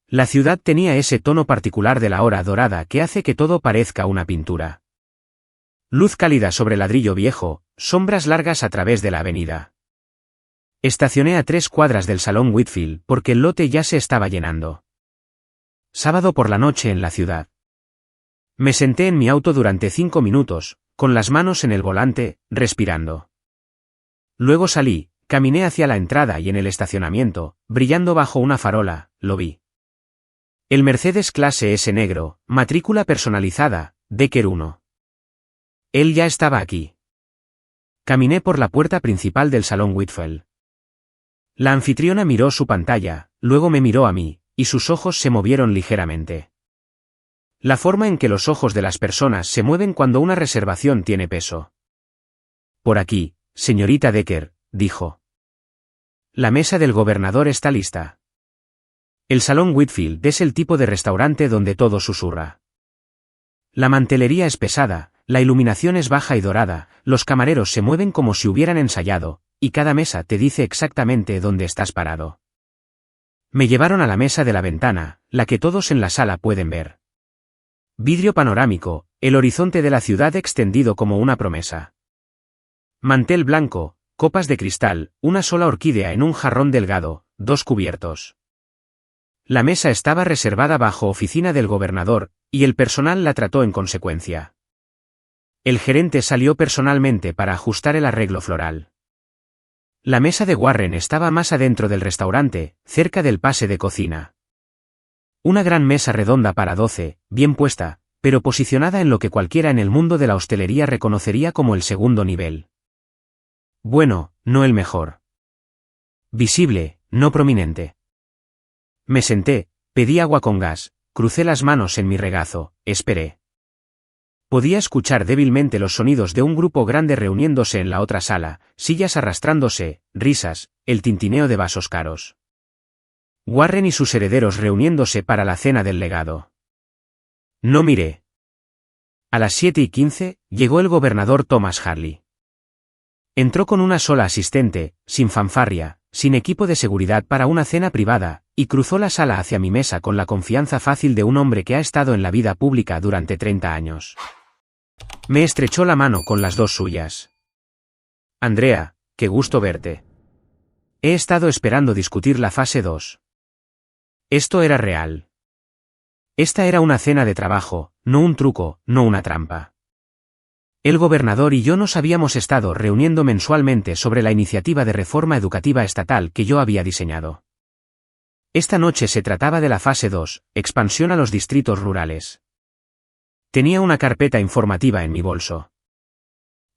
La ciudad tenía ese tono particular de la hora dorada que hace que todo parezca una pintura. Luz cálida sobre ladrillo viejo, sombras largas a través de la avenida. Estacioné a 3 cuadras del Salón Whitfield porque el lote ya se estaba llenando. Sábado por la noche en la ciudad. Me senté en mi auto durante 5 minutos, con las manos en el volante, respirando. Luego salí, caminé hacia la entrada y en el estacionamiento, brillando bajo una farola, lo vi. El Mercedes clase S negro, matrícula personalizada, Decker 1. Él ya estaba aquí. Caminé por la puerta principal del Salón Whitfield. La anfitriona miró su pantalla, luego me miró a mí, y sus ojos se movieron ligeramente. La forma en que los ojos de las personas se mueven cuando una reservación tiene peso. «Por aquí, señorita Decker», dijo. «La mesa del gobernador está lista». El Salón Whitfield es el tipo de restaurante donde todo susurra. La mantelería es pesada, la iluminación es baja y dorada, los camareros se mueven como si hubieran ensayado, y cada mesa te dice exactamente dónde estás parado. Me llevaron a la mesa de la ventana, la que todos en la sala pueden ver. Vidrio panorámico, el horizonte de la ciudad extendido como una promesa. Mantel blanco, copas de cristal, una sola orquídea en un jarrón delgado, 2 cubiertos. La mesa estaba reservada bajo oficina del gobernador, y el personal la trató en consecuencia. El gerente salió personalmente para ajustar el arreglo floral. La mesa de Warren estaba más adentro del restaurante, cerca del pase de cocina. Una gran mesa redonda para 12, bien puesta, pero posicionada en lo que cualquiera en el mundo de la hostelería reconocería como el segundo nivel. Bueno, no el mejor. Visible, no prominente. Me senté, pedí agua con gas, crucé las manos en mi regazo, esperé. Podía escuchar débilmente los sonidos de un grupo grande reuniéndose en la otra sala, sillas arrastrándose, risas, el tintineo de vasos caros. Warren y sus herederos reuniéndose para la cena del legado. No miré. A las 7:15, llegó el gobernador Thomas Harley. Entró con una sola asistente, sin fanfarria, sin equipo de seguridad para una cena privada, y cruzó la sala hacia mi mesa con la confianza fácil de un hombre que ha estado en la vida pública durante 30 años. Me estrechó la mano con las dos suyas. Andrea, qué gusto verte. He estado esperando discutir la fase 2. Esto era real. Esta era una cena de trabajo, no un truco, no una trampa. El gobernador y yo nos habíamos estado reuniendo mensualmente sobre la iniciativa de reforma educativa estatal que yo había diseñado. Esta noche se trataba de la fase 2, expansión a los distritos rurales. Tenía una carpeta informativa en mi bolso.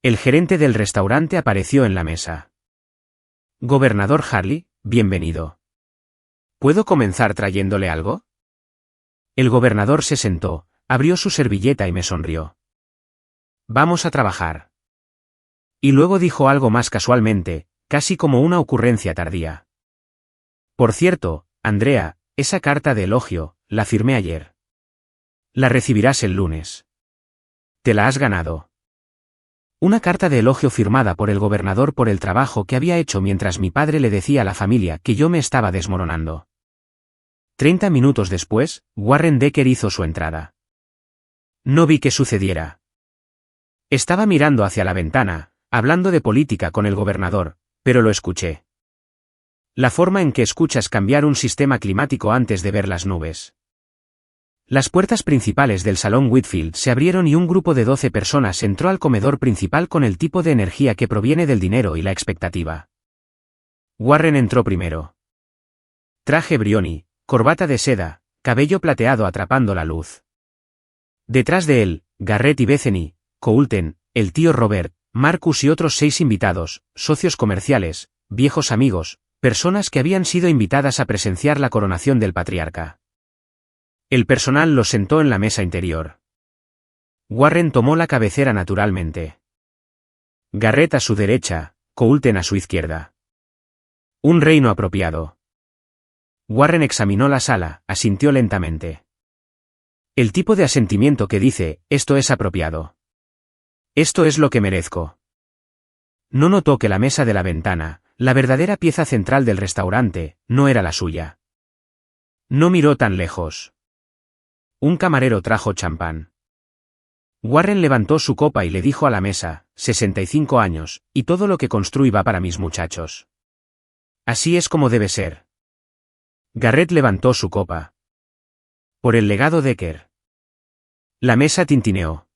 El gerente del restaurante apareció en la mesa. Gobernador Harley, bienvenido. ¿Puedo comenzar trayéndole algo? El gobernador se sentó, abrió su servilleta y me sonrió. Vamos a trabajar. Y luego dijo algo más casualmente, casi como una ocurrencia tardía. Por cierto, Andrea, esa carta de elogio, la firmé ayer. La recibirás el lunes. Te la has ganado. Una carta de elogio firmada por el gobernador por el trabajo que había hecho mientras mi padre le decía a la familia que yo me estaba desmoronando. 30 minutos después, Warren Decker hizo su entrada. No vi que sucediera. Estaba mirando hacia la ventana, hablando de política con el gobernador, pero lo escuché. La forma en que escuchas cambiar un sistema climático antes de ver las nubes. Las puertas principales del salón Whitfield se abrieron y un grupo de 12 personas entró al comedor principal con el tipo de energía que proviene del dinero y la expectativa. Warren entró primero. Traje Brioni, corbata de seda, cabello plateado atrapando la luz. Detrás de él, Garrett y Bethany, Coulton, el tío Robert, Marcus y otros 6 invitados, socios comerciales, viejos amigos, personas que habían sido invitadas a presenciar la coronación del patriarca. El personal los sentó en la mesa interior. Warren tomó la cabecera naturalmente. Garrett a su derecha, Coulton a su izquierda. Un reino apropiado. Warren examinó la sala, asintió lentamente. El tipo de asentimiento que dice, esto es apropiado. Esto es lo que merezco. No notó que la mesa de la ventana, la verdadera pieza central del restaurante, no era la suya. No miró tan lejos. Un camarero trajo champán. Warren levantó su copa y le dijo a la mesa, 65 años, y todo lo que construí va para mis muchachos. Así es como debe ser. Garrett levantó su copa. Por el legado Decker. La mesa tintineó.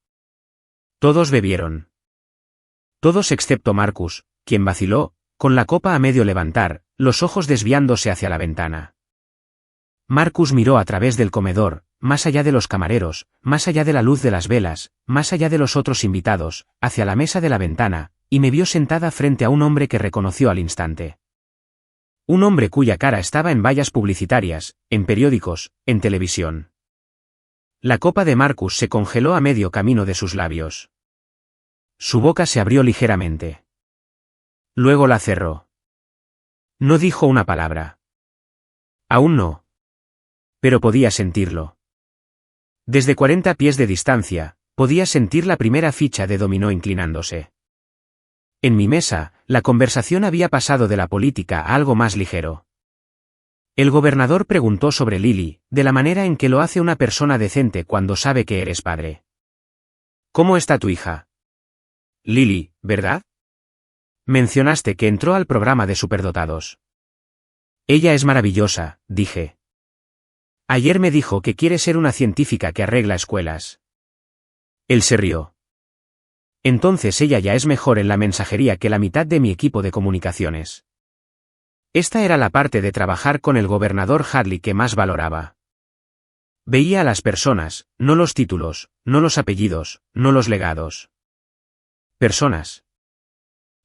Todos bebieron. Todos excepto Marcus, quien vaciló, con la copa a medio levantar, los ojos desviándose hacia la ventana. Marcus miró a través del comedor, más allá de los camareros, más allá de la luz de las velas, más allá de los otros invitados, hacia la mesa de la ventana, y me vio sentada frente a un hombre que reconoció al instante. Un hombre cuya cara estaba en vallas publicitarias, en periódicos, en televisión. La copa de Marcus se congeló a medio camino de sus labios. Su boca se abrió ligeramente. Luego la cerró. No dijo una palabra. Aún no. Pero podía sentirlo. Desde 40 pies de distancia, podía sentir la primera ficha de dominó inclinándose. En mi mesa, la conversación había pasado de la política a algo más ligero. El gobernador preguntó sobre Lily, de la manera en que lo hace una persona decente cuando sabe que eres padre. ¿Cómo está tu hija? Lily, ¿verdad? Mencionaste que entró al programa de superdotados. Ella es maravillosa, dije. Ayer me dijo que quiere ser una científica que arregla escuelas. Él se rió. Entonces ella ya es mejor en la mensajería que la mitad de mi equipo de comunicaciones. Esta era la parte de trabajar con el gobernador Harley que más valoraba. Veía a las personas, no los títulos, no los apellidos, no los legados. Personas.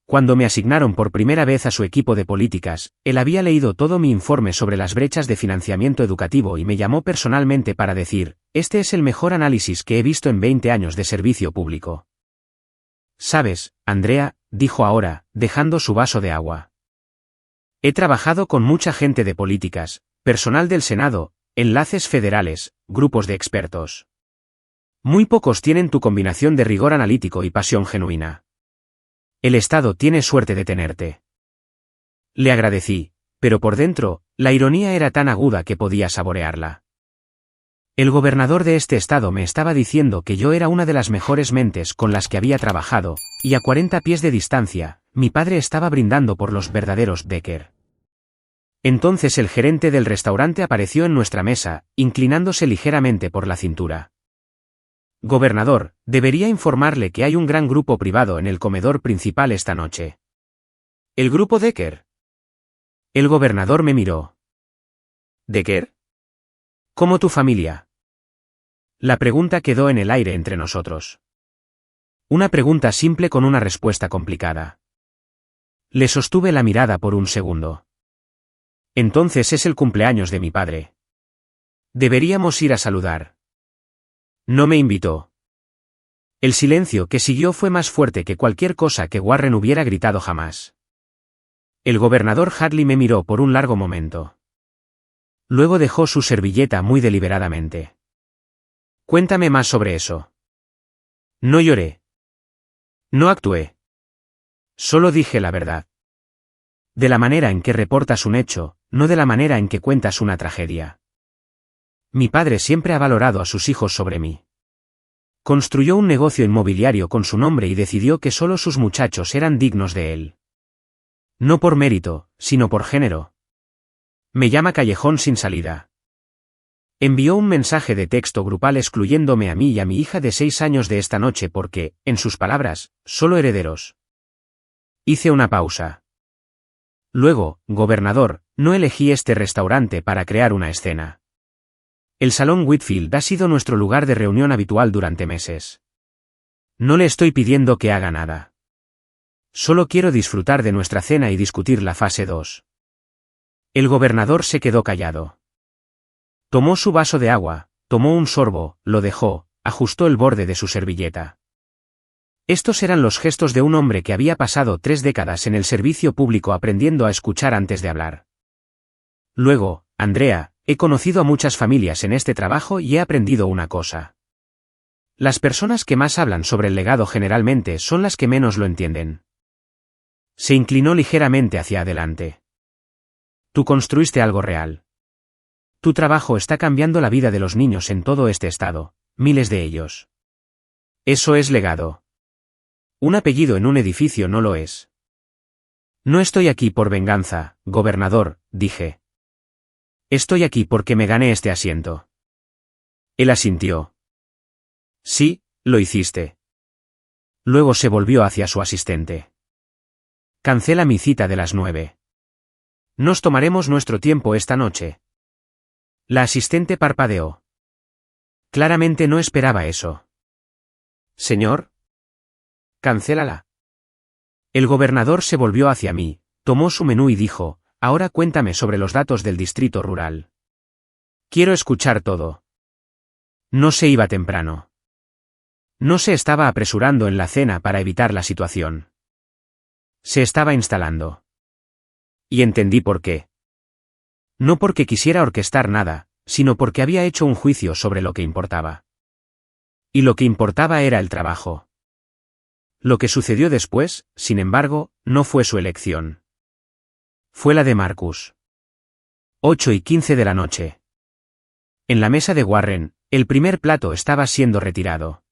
Cuando me asignaron por primera vez a su equipo de políticas, él había leído todo mi informe sobre las brechas de financiamiento educativo y me llamó personalmente para decir, este es el mejor análisis que he visto en 20 años de servicio público. Sabes, Andrea, dijo ahora, dejando su vaso de agua. He trabajado con mucha gente de políticas, personal del Senado, enlaces federales, grupos de expertos. Muy pocos tienen tu combinación de rigor analítico y pasión genuina. El Estado tiene suerte de tenerte. Le agradecí, pero por dentro, la ironía era tan aguda que podía saborearla. El gobernador de este estado me estaba diciendo que yo era una de las mejores mentes con las que había trabajado, y a 40 pies de distancia, mi padre estaba brindando por los verdaderos Decker. Entonces el gerente del restaurante apareció en nuestra mesa, inclinándose ligeramente por la cintura. Gobernador, debería informarle que hay un gran grupo privado en el comedor principal esta noche. ¿El grupo Decker? El gobernador me miró. ¿Decker? ¿Cómo tu familia? La pregunta quedó en el aire entre nosotros. Una pregunta simple con una respuesta complicada. Le sostuve la mirada por un segundo. Entonces es el cumpleaños de mi padre. Deberíamos ir a saludar. No me invitó. El silencio que siguió fue más fuerte que cualquier cosa que Warren hubiera gritado jamás. El gobernador Hadley me miró por un largo momento. Luego dejó su servilleta muy deliberadamente. Cuéntame más sobre eso. No lloré. No actué. Solo dije la verdad. De la manera en que reportas un hecho, no de la manera en que cuentas una tragedia. Mi padre siempre ha valorado a sus hijos sobre mí. Construyó un negocio inmobiliario con su nombre y decidió que solo sus muchachos eran dignos de él. No por mérito, sino por género. Me llama Callejón sin salida. Envió un mensaje de texto grupal excluyéndome a mí y a mi hija de 6 años de esta noche porque, en sus palabras, solo herederos. Hice una pausa. Luego, gobernador, no elegí este restaurante para crear una escena. El Salón Whitfield ha sido nuestro lugar de reunión habitual durante meses. No le estoy pidiendo que haga nada. Solo quiero disfrutar de nuestra cena y discutir la fase 2. El gobernador se quedó callado. Tomó su vaso de agua, tomó un sorbo, lo dejó, ajustó el borde de su servilleta. Estos eran los gestos de un hombre que había pasado 3 décadas en el servicio público aprendiendo a escuchar antes de hablar. Luego, Andrea, he conocido a muchas familias en este trabajo y he aprendido una cosa. Las personas que más hablan sobre el legado generalmente son las que menos lo entienden. Se inclinó ligeramente hacia adelante. Tú construiste algo real. Tu trabajo está cambiando la vida de los niños en todo este estado, miles de ellos. Eso es legado. Un apellido en un edificio no lo es. No estoy aquí por venganza, gobernador, dije. Estoy aquí porque me gané este asiento. Él asintió. Sí, lo hiciste. Luego se volvió hacia su asistente. Cancela mi cita de las 9. Nos tomaremos nuestro tiempo esta noche. La asistente parpadeó. Claramente no esperaba eso. Señor. Cancélala. El gobernador se volvió hacia mí, tomó su menú y dijo, ahora cuéntame sobre los datos del distrito rural. Quiero escuchar todo. No se iba temprano. No se estaba apresurando en la cena para evitar la situación. Se estaba instalando. Y entendí por qué. No porque quisiera orquestar nada, sino porque había hecho un juicio sobre lo que importaba. Y lo que importaba era el trabajo. Lo que sucedió después, sin embargo, no fue su elección. Fue la de Marcus. 8:15 de la noche. En la mesa de Warren, el primer plato estaba siendo retirado.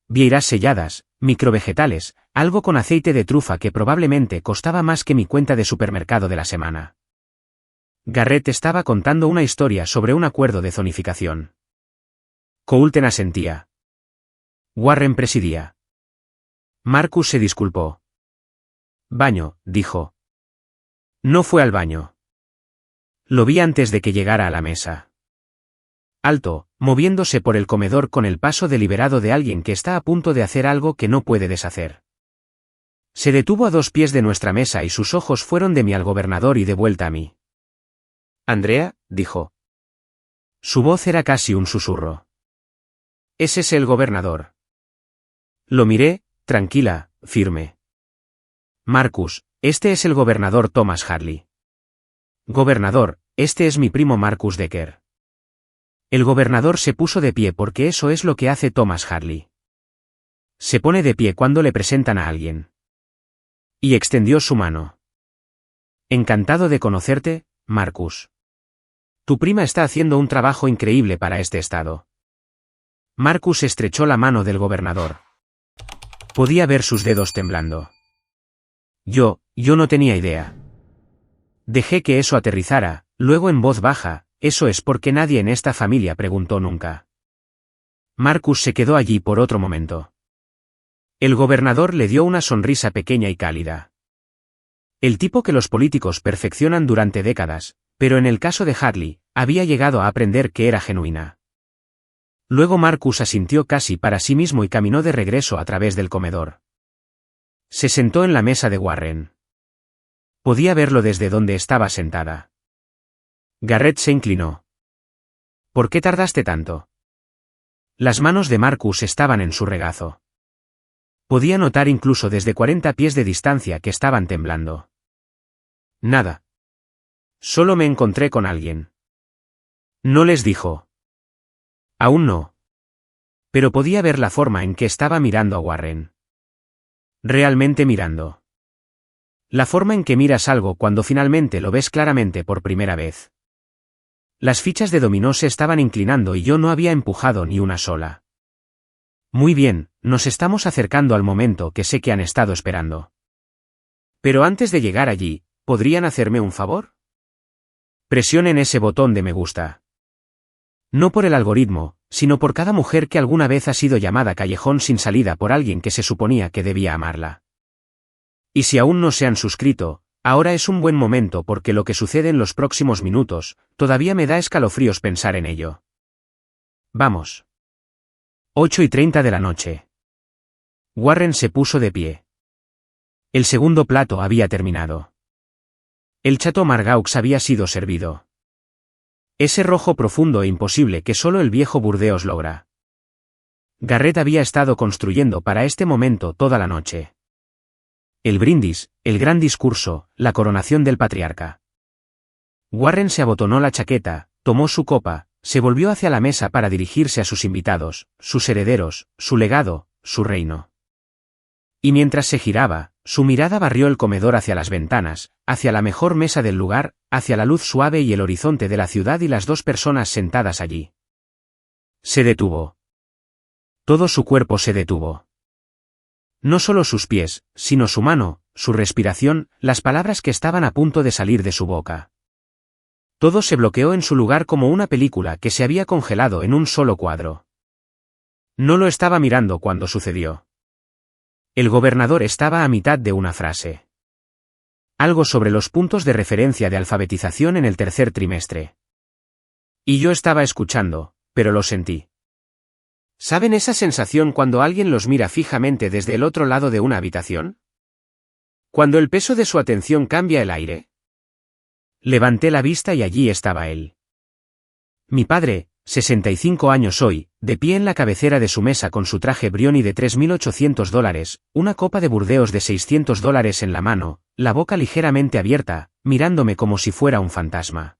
Vieiras selladas, microvegetales, algo con aceite de trufa que probablemente costaba más que mi cuenta de supermercado de la semana. Garrett estaba contando una historia sobre un acuerdo de zonificación. Coulton asentía. Warren presidía. Marcus se disculpó. Baño, dijo. No fue al baño. Lo vi antes de que llegara a la mesa. Alto, moviéndose por el comedor con el paso deliberado de alguien que está a punto de hacer algo que no puede deshacer. Se detuvo a 2 pies de nuestra mesa y sus ojos fueron de mí al gobernador y de vuelta a mí. Andrea, dijo. Su voz era casi un susurro. ¿Ese es el gobernador? Lo miré, tranquila, firme. Marcus, este es el gobernador Thomas Hadley. Gobernador, este es mi primo Marcus Decker. El gobernador se puso de pie porque eso es lo que hace Thomas Hadley. Se pone de pie cuando le presentan a alguien. Y extendió su mano. Encantado de conocerte, Marcus. Tu prima está haciendo un trabajo increíble para este estado. Marcus estrechó la mano del gobernador. Podía ver sus dedos temblando. Yo no tenía idea. Dejé que eso aterrizara, luego en voz baja, ¿eso es porque nadie en esta familia preguntó nunca? Marcus se quedó allí por otro momento. El gobernador le dio una sonrisa pequeña y cálida. El tipo que los políticos perfeccionan durante décadas, pero en el caso de Hadley, había llegado a aprender que era genuina. Luego Marcus asintió casi para sí mismo y caminó de regreso a través del comedor. Se sentó en la mesa de Warren. Podía verlo desde donde estaba sentada. Garrett se inclinó. ¿Por qué tardaste tanto? Las manos de Marcus estaban en su regazo. Podía notar incluso desde 40 pies de distancia que estaban temblando. Nada. Solo me encontré con alguien. No les dijo. Aún no. Pero podía ver la forma en que estaba mirando a Warren. Realmente mirando. La forma en que miras algo cuando finalmente lo ves claramente por primera vez. Las fichas de dominó se estaban inclinando y yo no había empujado ni una sola. Muy bien, nos estamos acercando al momento que sé que han estado esperando. Pero antes de llegar allí, ¿podrían hacerme un favor? Presionen ese botón de me gusta. No por el algoritmo, sino por cada mujer que alguna vez ha sido llamada callejón sin salida por alguien que se suponía que debía amarla. Y si aún no se han suscrito, ahora es un buen momento porque lo que sucede en los próximos minutos, todavía me da escalofríos pensar en ello. Vamos. 8:30 de la noche. Warren se puso de pie. El segundo plato había terminado. El Chateau Margaux había sido servido. Ese rojo profundo e imposible que solo el viejo Burdeos logra. Garrett había estado construyendo para este momento toda la noche. El brindis, el gran discurso, la coronación del patriarca. Warren se abotonó la chaqueta, tomó su copa, se volvió hacia la mesa para dirigirse a sus invitados, sus herederos, su legado, su reino. Y mientras se giraba, su mirada barrió el comedor hacia las ventanas, hacia la mejor mesa del lugar, hacia la luz suave y el horizonte de la ciudad y las dos personas sentadas allí. Se detuvo. Todo su cuerpo se detuvo. No solo sus pies, sino su mano, su respiración, las palabras que estaban a punto de salir de su boca. Todo se bloqueó en su lugar como una película que se había congelado en un solo cuadro. No lo estaba mirando cuando sucedió. El gobernador estaba a mitad de una frase. Algo sobre los puntos de referencia de alfabetización en el tercer trimestre. Y yo estaba escuchando, pero lo sentí. ¿Saben esa sensación cuando alguien los mira fijamente desde el otro lado de una habitación? Cuando el peso de su atención cambia el aire. Levanté la vista y allí estaba él. Mi padre, 65 años hoy, de pie en la cabecera de su mesa con su traje Brioni de $3.800, una copa de Burdeos de $600 en la mano, la boca ligeramente abierta, mirándome como si fuera un fantasma.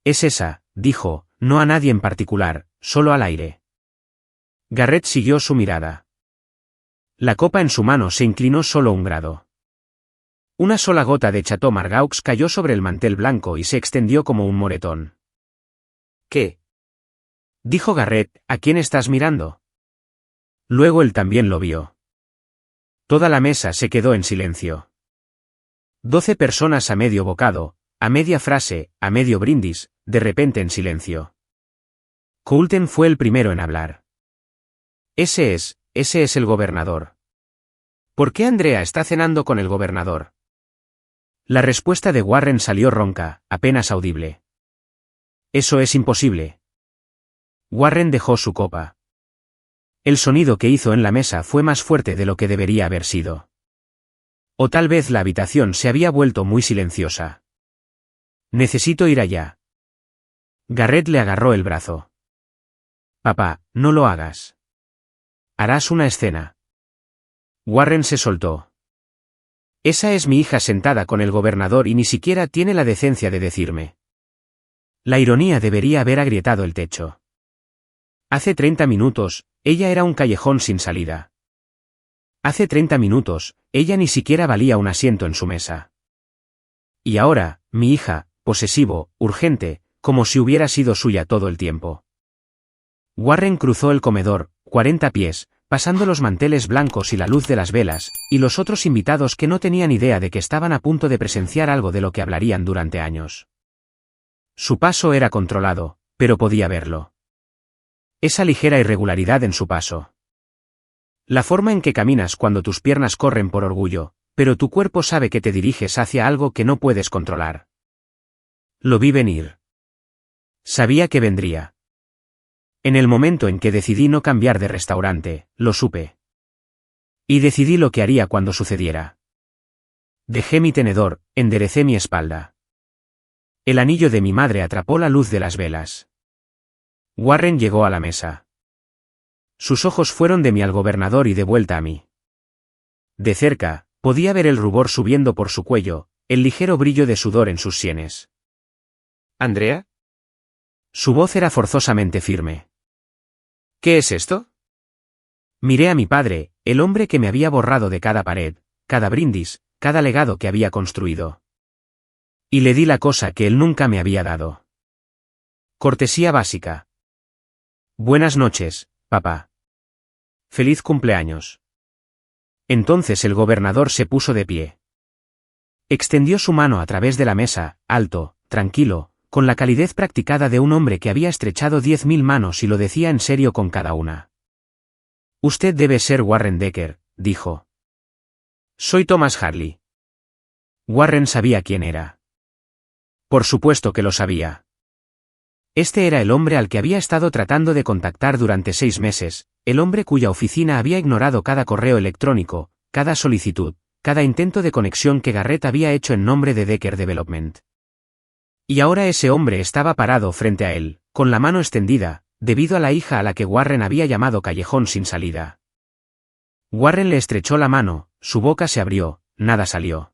Es esa, dijo, no a nadie en particular, solo al aire. Garrett siguió su mirada. La copa en su mano se inclinó solo un grado. Una sola gota de Chateau Margaux cayó sobre el mantel blanco y se extendió como un moretón. ¿Qué? Dijo Garrett, ¿a quién estás mirando? Luego él también lo vio. Toda la mesa se quedó en silencio. 12 personas a medio bocado, a media frase, a medio brindis, de repente en silencio. Coulton fue el primero en hablar. Ese es el gobernador. ¿Por qué Andrea está cenando con el gobernador? La respuesta de Warren salió ronca, apenas audible. Eso es imposible. Warren dejó su copa. El sonido que hizo en la mesa fue más fuerte de lo que debería haber sido. O tal vez la habitación se había vuelto muy silenciosa. Necesito ir allá. Garrett le agarró el brazo. Papá, no lo hagas. Harás una escena. Warren se soltó. Esa es mi hija sentada con el gobernador y ni siquiera tiene la decencia de decirme. La ironía debería haber agrietado el techo. Hace 30 minutos, ella era un callejón sin salida. Hace 30 minutos, ella ni siquiera valía un asiento en su mesa. Y ahora, mi hija, posesivo, urgente, como si hubiera sido suya todo el tiempo. Warren cruzó el comedor, 40 pies, pasando los manteles blancos y la luz de las velas, y los otros invitados que no tenían idea de que estaban a punto de presenciar algo de lo que hablarían durante años. Su paso era controlado, pero podía verlo. Esa ligera irregularidad en su paso. La forma en que caminas cuando tus piernas corren por orgullo, pero tu cuerpo sabe que te diriges hacia algo que no puedes controlar. Lo vi venir. Sabía que vendría. En el momento en que decidí no cambiar de restaurante, lo supe. Y decidí lo que haría cuando sucediera. Dejé mi tenedor, enderecé mi espalda. El anillo de mi madre atrapó la luz de las velas. Warren llegó a la mesa. Sus ojos fueron de mí al gobernador y de vuelta a mí. De cerca, podía ver el rubor subiendo por su cuello, el ligero brillo de sudor en sus sienes. ¿Andrea? Su voz era forzosamente firme. ¿Qué es esto? Miré a mi padre, el hombre que me había borrado de cada pared, cada brindis, cada legado que había construido. Y le di la cosa que él nunca me había dado. Cortesía básica. Buenas noches, papá. Feliz cumpleaños. Entonces el gobernador se puso de pie. Extendió su mano a través de la mesa, alto, tranquilo, con la calidez practicada de un hombre que había estrechado 10.000 manos y lo decía en serio con cada una. Usted debe ser Warren Decker, dijo. Soy Thomas Harley. Warren sabía quién era. Por supuesto que lo sabía. Este era el hombre al que había estado tratando de contactar durante 6 meses, el hombre cuya oficina había ignorado cada correo electrónico, cada solicitud, cada intento de conexión que Garrett había hecho en nombre de Decker Development. Y ahora ese hombre estaba parado frente a él, con la mano extendida, debido a la hija a la que Warren había llamado callejón sin salida. Warren le estrechó la mano, su boca se abrió, nada salió.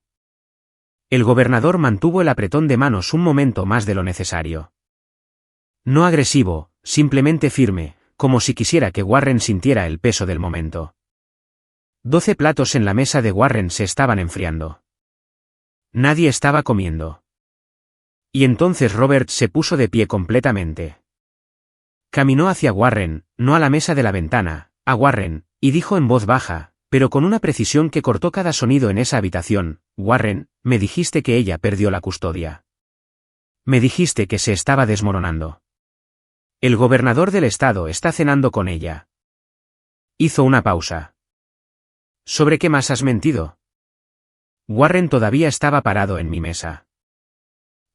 El gobernador mantuvo el apretón de manos un momento más de lo necesario. No agresivo, simplemente firme, como si quisiera que Warren sintiera el peso del momento. 12 platos en la mesa de Warren se estaban enfriando. Nadie estaba comiendo. Y entonces Robert se puso de pie completamente. Caminó hacia Warren, no a la mesa de la ventana, a Warren, y dijo en voz baja, pero con una precisión que cortó cada sonido en esa habitación: Warren, me dijiste que ella perdió la custodia. Me dijiste que se estaba desmoronando. El gobernador del estado está cenando con ella. Hizo una pausa. ¿Sobre qué más has mentido? Warren todavía estaba parado en mi mesa.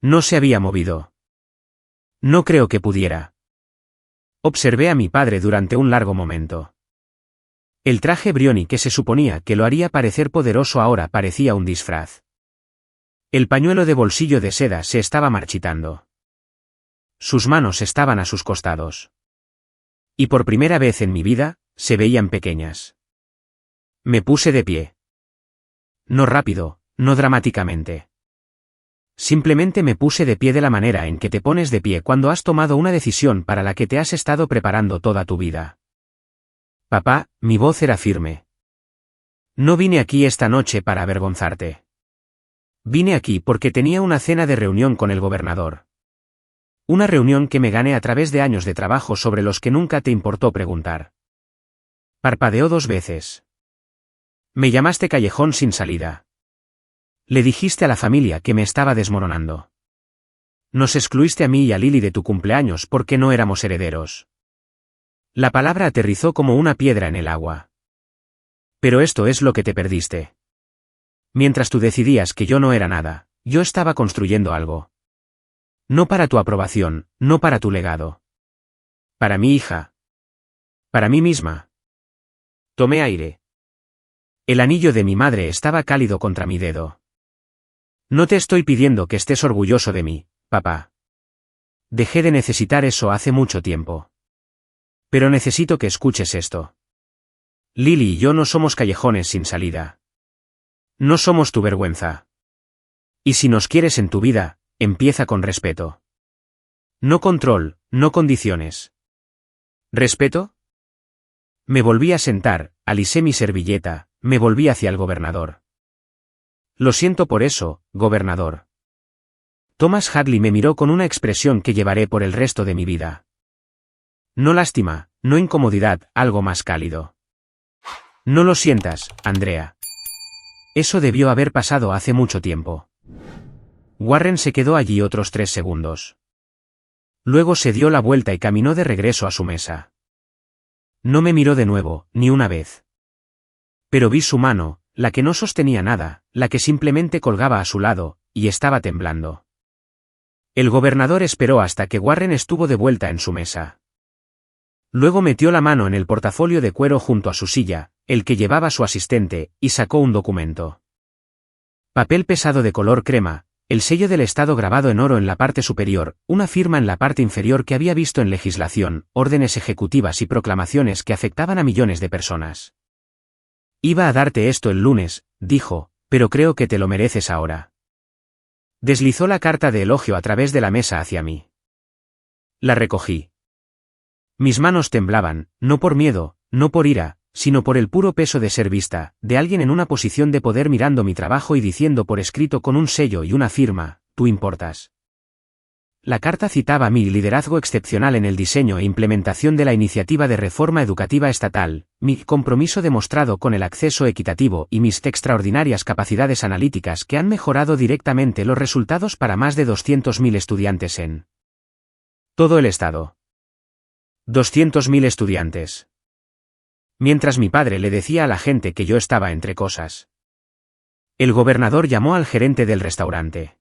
No se había movido. No creo que pudiera. Observé a mi padre durante un largo momento. El traje Brioni que se suponía que lo haría parecer poderoso ahora parecía un disfraz. El pañuelo de bolsillo de seda se estaba marchitando. Sus manos estaban a sus costados. Y por primera vez en mi vida, se veían pequeñas. Me puse de pie. No rápido, no dramáticamente. Simplemente me puse de pie de la manera en que te pones de pie cuando has tomado una decisión para la que te has estado preparando toda tu vida. Papá, mi voz era firme. No vine aquí esta noche para avergonzarte. Vine aquí porque tenía una cena de reunión con el gobernador. Una reunión que me gané a través de años de trabajo sobre los que nunca te importó preguntar. Parpadeó 2 veces. Me llamaste callejón sin salida. Le dijiste a la familia que me estaba desmoronando. Nos excluiste a mí y a Lily de tu cumpleaños porque no éramos herederos. La palabra aterrizó como una piedra en el agua. Pero esto es lo que te perdiste. Mientras tú decidías que yo no era nada, yo estaba construyendo algo. No para tu aprobación, no para tu legado. Para mi hija. Para mí misma. Tomé aire. El anillo de mi madre estaba cálido contra mi dedo. No te estoy pidiendo que estés orgulloso de mí, papá. Dejé de necesitar eso hace mucho tiempo. Pero necesito que escuches esto. Lily y yo no somos callejones sin salida. No somos tu vergüenza. Y si nos quieres en tu vida, empieza con respeto. No control, no condiciones. ¿Respeto? Me volví a sentar, alisé mi servilleta, me volví hacia el gobernador. Lo siento por eso, gobernador. Thomas Hadley me miró con una expresión que llevaré por el resto de mi vida. No lástima, no incomodidad, algo más cálido. No lo sientas, Andrea. Eso debió haber pasado hace mucho tiempo. Warren se quedó allí otros 3 segundos. Luego se dio la vuelta y caminó de regreso a su mesa. No me miró de nuevo, ni una vez. Pero vi su mano, la que no sostenía nada, la que simplemente colgaba a su lado, y estaba temblando. El gobernador esperó hasta que Warren estuvo de vuelta en su mesa. Luego metió la mano en el portafolio de cuero junto a su silla, el que llevaba su asistente, y sacó un documento. Papel pesado de color crema, el sello del Estado grabado en oro en la parte superior, una firma en la parte inferior que había visto en legislación, órdenes ejecutivas y proclamaciones que afectaban a millones de personas. Iba a darte esto el lunes, dijo, pero creo que te lo mereces ahora. Deslizó la carta de elogio a través de la mesa hacia mí. La recogí. Mis manos temblaban, no por miedo, no por ira, sino por el puro peso de ser vista, de alguien en una posición de poder mirando mi trabajo y diciendo por escrito con un sello y una firma, tú importas. La carta citaba mi liderazgo excepcional en el diseño e implementación de la iniciativa de reforma educativa estatal, mi compromiso demostrado con el acceso equitativo y mis extraordinarias capacidades analíticas que han mejorado directamente los resultados para más de 200.000 estudiantes en todo el estado. 200.000 estudiantes. Mientras mi padre le decía a la gente que yo estaba entre cosas. El gobernador llamó al gerente del restaurante.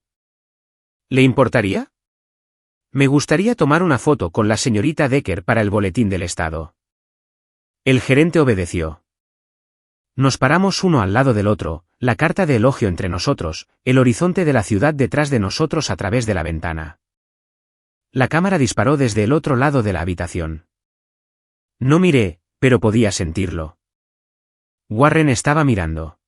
¿Le importaría? Me gustaría tomar una foto con la señorita Decker para el boletín del estado. El gerente obedeció. Nos paramos uno al lado del otro, la carta de elogio entre nosotros, el horizonte de la ciudad detrás de nosotros a través de la ventana. La cámara disparó desde el otro lado de la habitación. No miré, pero podía sentirlo. Warren estaba mirando.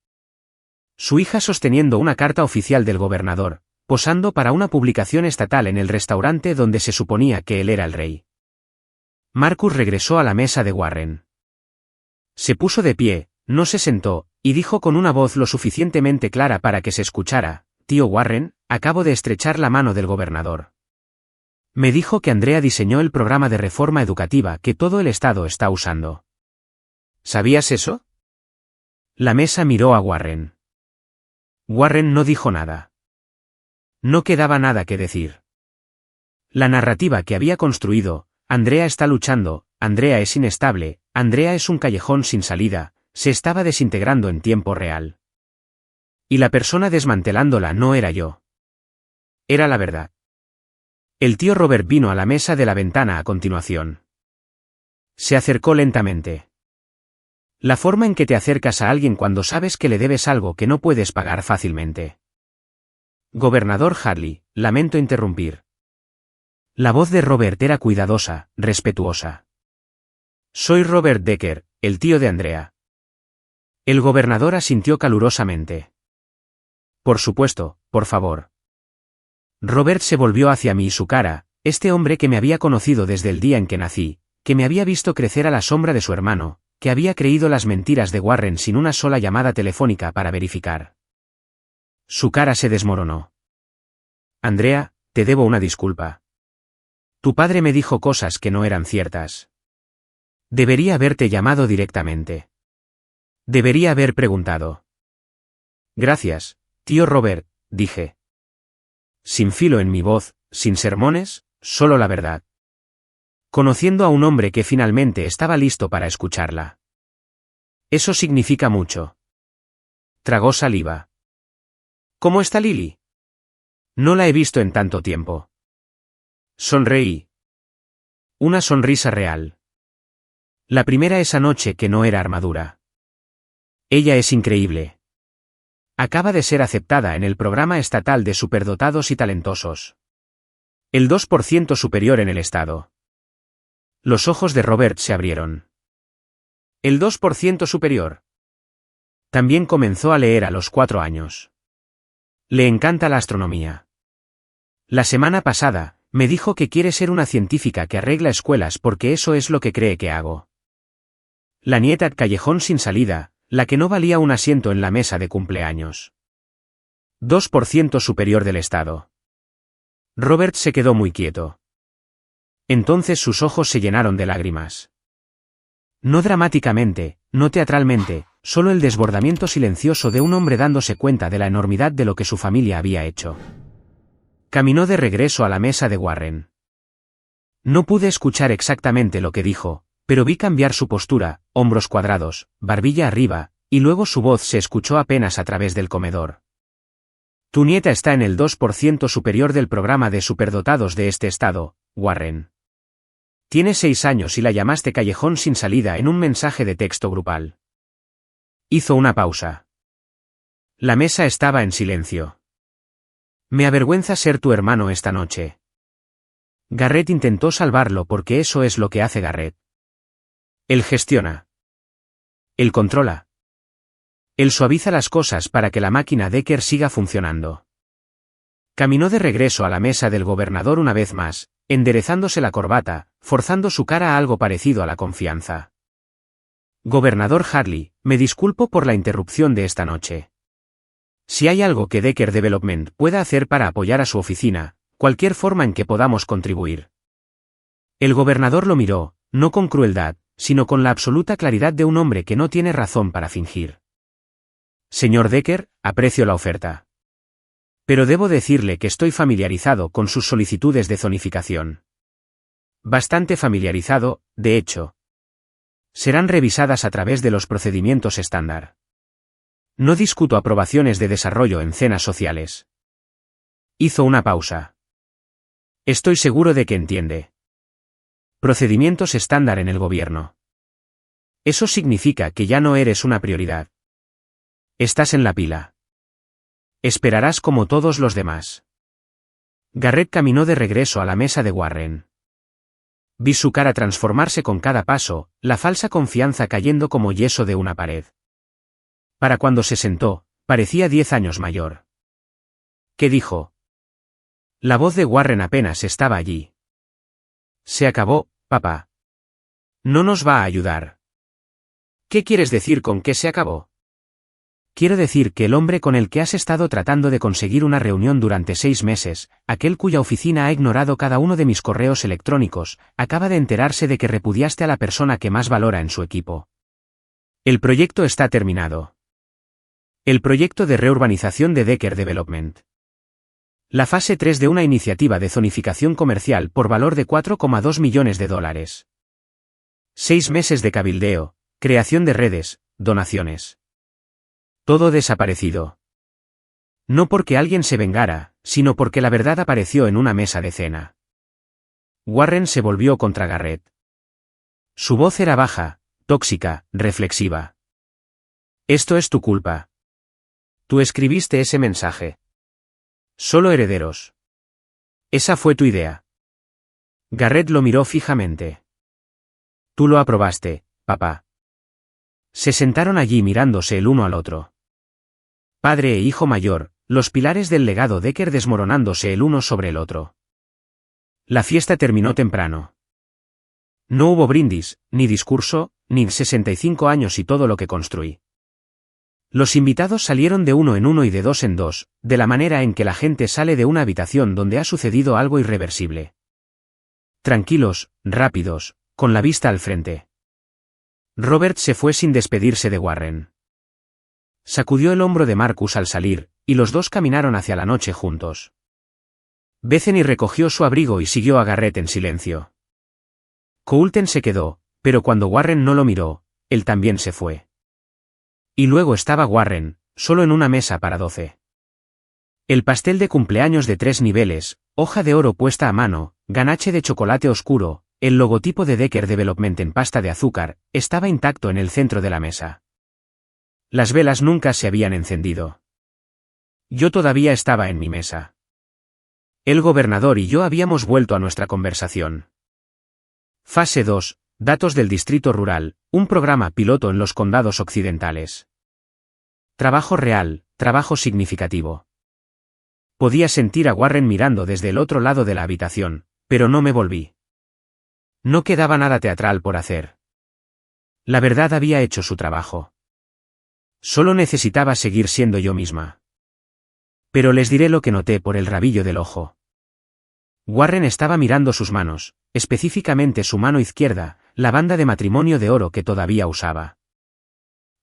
Su hija sosteniendo una carta oficial del gobernador, posando para una publicación estatal en el restaurante donde se suponía que él era el rey. Marcus regresó a la mesa de Warren. Se puso de pie, no se sentó, y dijo con una voz lo suficientemente clara para que se escuchara, «Tío Warren, acabo de estrechar la mano del gobernador. Me dijo que Andrea diseñó el programa de reforma educativa que todo el estado está usando». ¿Sabías eso? La mesa miró a Warren. Warren no dijo nada. No quedaba nada que decir. La narrativa que había construido, Andrea está luchando, Andrea es inestable, Andrea es un callejón sin salida, se estaba desintegrando en tiempo real. Y la persona desmantelándola no era yo. Era la verdad. El tío Robert vino a la mesa de la ventana a continuación. Se acercó lentamente. La forma en que te acercas a alguien cuando sabes que le debes algo que no puedes pagar fácilmente. Gobernador Hadley, lamento interrumpir. La voz de Robert era cuidadosa, respetuosa. Soy Robert Decker, el tío de Andrea. El gobernador asintió calurosamente. Por supuesto, por favor. Robert se volvió hacia mí y su cara, este hombre que me había conocido desde el día en que nací, que me había visto crecer a la sombra de su hermano, que había creído las mentiras de Warren sin una sola llamada telefónica para verificar. Su cara se desmoronó. Andrea, te debo una disculpa. Tu padre me dijo cosas que no eran ciertas. Debería haberte llamado directamente. Debería haber preguntado. Gracias, tío Robert, dije. Sin filo en mi voz, sin sermones, solo la verdad. Conociendo a un hombre que finalmente estaba listo para escucharla. Eso significa mucho. Tragó saliva. ¿Cómo está Lily? No la he visto en tanto tiempo. Sonreí. Una sonrisa real. La primera esa noche que no era armadura. Ella es increíble. Acaba de ser aceptada en el programa estatal de superdotados y talentosos. El 2% superior en el estado. Los ojos de Robert se abrieron. ¿El 2% superior? También comenzó a leer a los 4 años. Le encanta la astronomía. La semana pasada, me dijo que quiere ser una científica que arregla escuelas porque eso es lo que cree que hago. La nieta callejón sin salida, la que no valía un asiento en la mesa de cumpleaños. 2% superior del estado. Robert se quedó muy quieto. Entonces sus ojos se llenaron de lágrimas. No dramáticamente, no teatralmente, solo el desbordamiento silencioso de un hombre dándose cuenta de la enormidad de lo que su familia había hecho. Caminó de regreso a la mesa de Warren. No pude escuchar exactamente lo que dijo, pero vi cambiar su postura, hombros cuadrados, barbilla arriba, y luego su voz se escuchó apenas a través del comedor. Tu nieta está en el 2% superior del programa de superdotados de este estado, Warren. Tiene 6 años y la llamaste callejón sin salida en un mensaje de texto grupal. Hizo una pausa. La mesa estaba en silencio. Me avergüenza ser tu hermano esta noche. Garrett intentó salvarlo porque eso es lo que hace Garrett. Él gestiona. Él controla. Él suaviza las cosas para que la máquina Decker siga funcionando. Caminó de regreso a la mesa del gobernador una vez más, enderezándose la corbata, forzando su cara a algo parecido a la confianza. Gobernador Hartley, me disculpo por la interrupción de esta noche. Si hay algo que Decker Development pueda hacer para apoyar a su oficina, cualquier forma en que podamos contribuir. El gobernador lo miró, no con crueldad, sino con la absoluta claridad de un hombre que no tiene razón para fingir. Señor Decker, aprecio la oferta. Pero debo decirle que estoy familiarizado con sus solicitudes de zonificación. Bastante familiarizado, de hecho. Serán revisadas a través de los procedimientos estándar. No discuto aprobaciones de desarrollo en cenas sociales. Hizo una pausa. Estoy seguro de que entiende. Procedimientos estándar en el gobierno. Eso significa que ya no eres una prioridad. Estás en la pila. Esperarás como todos los demás. Garrett caminó de regreso a la mesa de Warren. Vi su cara transformarse con cada paso, la falsa confianza cayendo como yeso de una pared. Para cuando se sentó, parecía 10 años mayor. ¿Qué dijo? La voz de Warren apenas estaba allí. Se acabó, papá. No nos va a ayudar. ¿Qué quieres decir con que se acabó? Quiero decir que el hombre con el que has estado tratando de conseguir una reunión durante 6 meses, aquel cuya oficina ha ignorado cada uno de mis correos electrónicos, acaba de enterarse de que repudiaste a la persona que más valora en su equipo. El proyecto está terminado. El proyecto de reurbanización de Decker Development. La fase 3 de una iniciativa de zonificación comercial por valor de $4,2 millones. 6 meses de cabildeo, creación de redes, donaciones. Todo desaparecido. No porque alguien se vengara, sino porque la verdad apareció en una mesa de cena. Warren se volvió contra Garrett. Su voz era baja, tóxica, reflexiva. Esto es tu culpa. Tú escribiste ese mensaje. Solo herederos. Esa fue tu idea. Garrett lo miró fijamente. Tú lo aprobaste, papá. Se sentaron allí mirándose el uno al otro. Padre e hijo mayor, los pilares del legado Decker desmoronándose el uno sobre el otro. La fiesta terminó temprano. No hubo brindis, ni discurso, ni 65 años y todo lo que construí. Los invitados salieron de uno en uno y de dos en dos, de la manera en que la gente sale de una habitación donde ha sucedido algo irreversible. Tranquilos, rápidos, con la vista al frente. Robert se fue sin despedirse de Warren. Sacudió el hombro de Marcus al salir, y los dos caminaron hacia la noche juntos. Bethany recogió su abrigo y siguió a Garrett en silencio. Coulter se quedó, pero cuando Warren no lo miró, él también se fue. Y luego estaba Warren, solo en una mesa para 12. El pastel de cumpleaños de 3 niveles, hoja de oro puesta a mano, ganache de chocolate oscuro, el logotipo de Decker Development en pasta de azúcar, estaba intacto en el centro de la mesa. Las velas nunca se habían encendido. Yo todavía estaba en mi mesa. El gobernador y yo habíamos vuelto a nuestra conversación. Fase 2, datos del distrito rural, un programa piloto en los condados occidentales. Trabajo real, trabajo significativo. Podía sentir a Warren mirando desde el otro lado de la habitación, pero no me volví. No quedaba nada teatral por hacer. La verdad había hecho su trabajo. Solo necesitaba seguir siendo yo misma. Pero les diré lo que noté por el rabillo del ojo. Warren estaba mirando sus manos, específicamente su mano izquierda, la banda de matrimonio de oro que todavía usaba.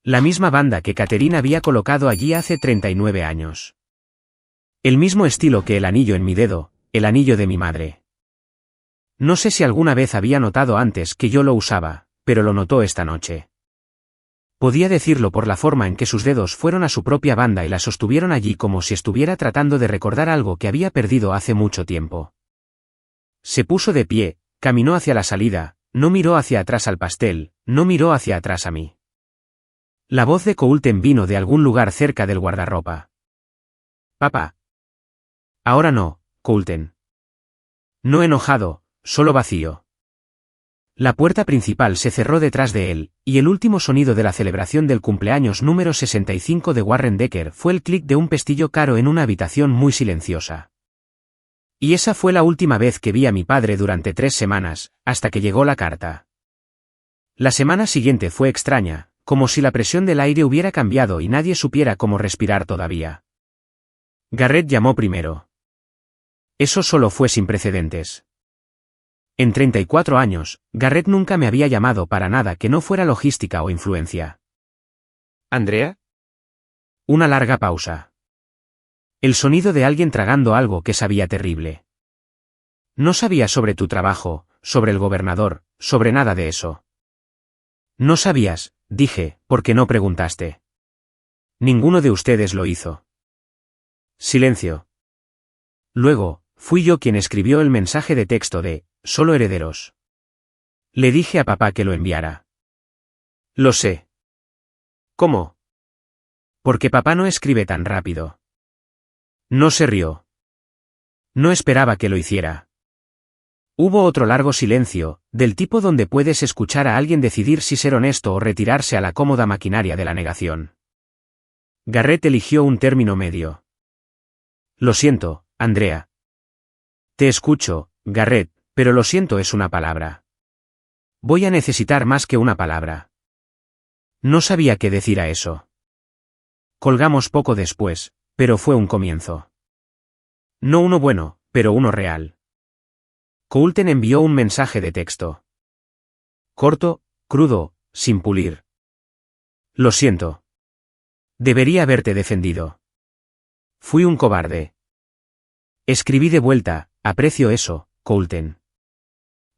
La misma banda que Catherine había colocado allí hace 39 años. El mismo estilo que el anillo en mi dedo, el anillo de mi madre. No sé si alguna vez había notado antes que yo lo usaba, pero lo notó esta noche. Podía decirlo por la forma en que sus dedos fueron a su propia banda y la sostuvieron allí como si estuviera tratando de recordar algo que había perdido hace mucho tiempo. Se puso de pie, caminó hacia la salida, no miró hacia atrás al pastel, no miró hacia atrás a mí. La voz de Colton vino de algún lugar cerca del guardarropa. Papá. Ahora no, Colton. No enojado, solo vacío. La puerta principal se cerró detrás de él, y el último sonido de la celebración del cumpleaños número 65 de Warren Decker fue el clic de un pestillo caro en una habitación muy silenciosa. Y esa fue la última vez que vi a mi padre durante 3 semanas, hasta que llegó la carta. La semana siguiente fue extraña, como si la presión del aire hubiera cambiado y nadie supiera cómo respirar todavía. Garrett llamó primero. Eso solo fue sin precedentes. En 34 años, Garrett nunca me había llamado para nada que no fuera logística o influencia. ¿Andrea? Una larga pausa. El sonido de alguien tragando algo que sabía terrible. No sabía sobre tu trabajo, sobre el gobernador, sobre nada de eso. No sabías, dije, porque no preguntaste. Ninguno de ustedes lo hizo. Silencio. Luego, fui yo quien escribió el mensaje de texto de «Solo herederos». Le dije a papá que lo enviara. Lo sé. ¿Cómo? Porque papá no escribe tan rápido. No se rió. No esperaba que lo hiciera. Hubo otro largo silencio, del tipo donde puedes escuchar a alguien decidir si ser honesto o retirarse a la cómoda maquinaria de la negación. Garrett eligió un término medio. Lo siento, Andrea. Te escucho, Garrett, pero lo siento es una palabra. Voy a necesitar más que una palabra. No sabía qué decir a eso. Colgamos poco después, pero fue un comienzo. No uno bueno, pero uno real. Colton envió un mensaje de texto. Corto, crudo, sin pulir. Lo siento. Debería haberte defendido. Fui un cobarde. Escribí de vuelta, aprecio eso, Colton.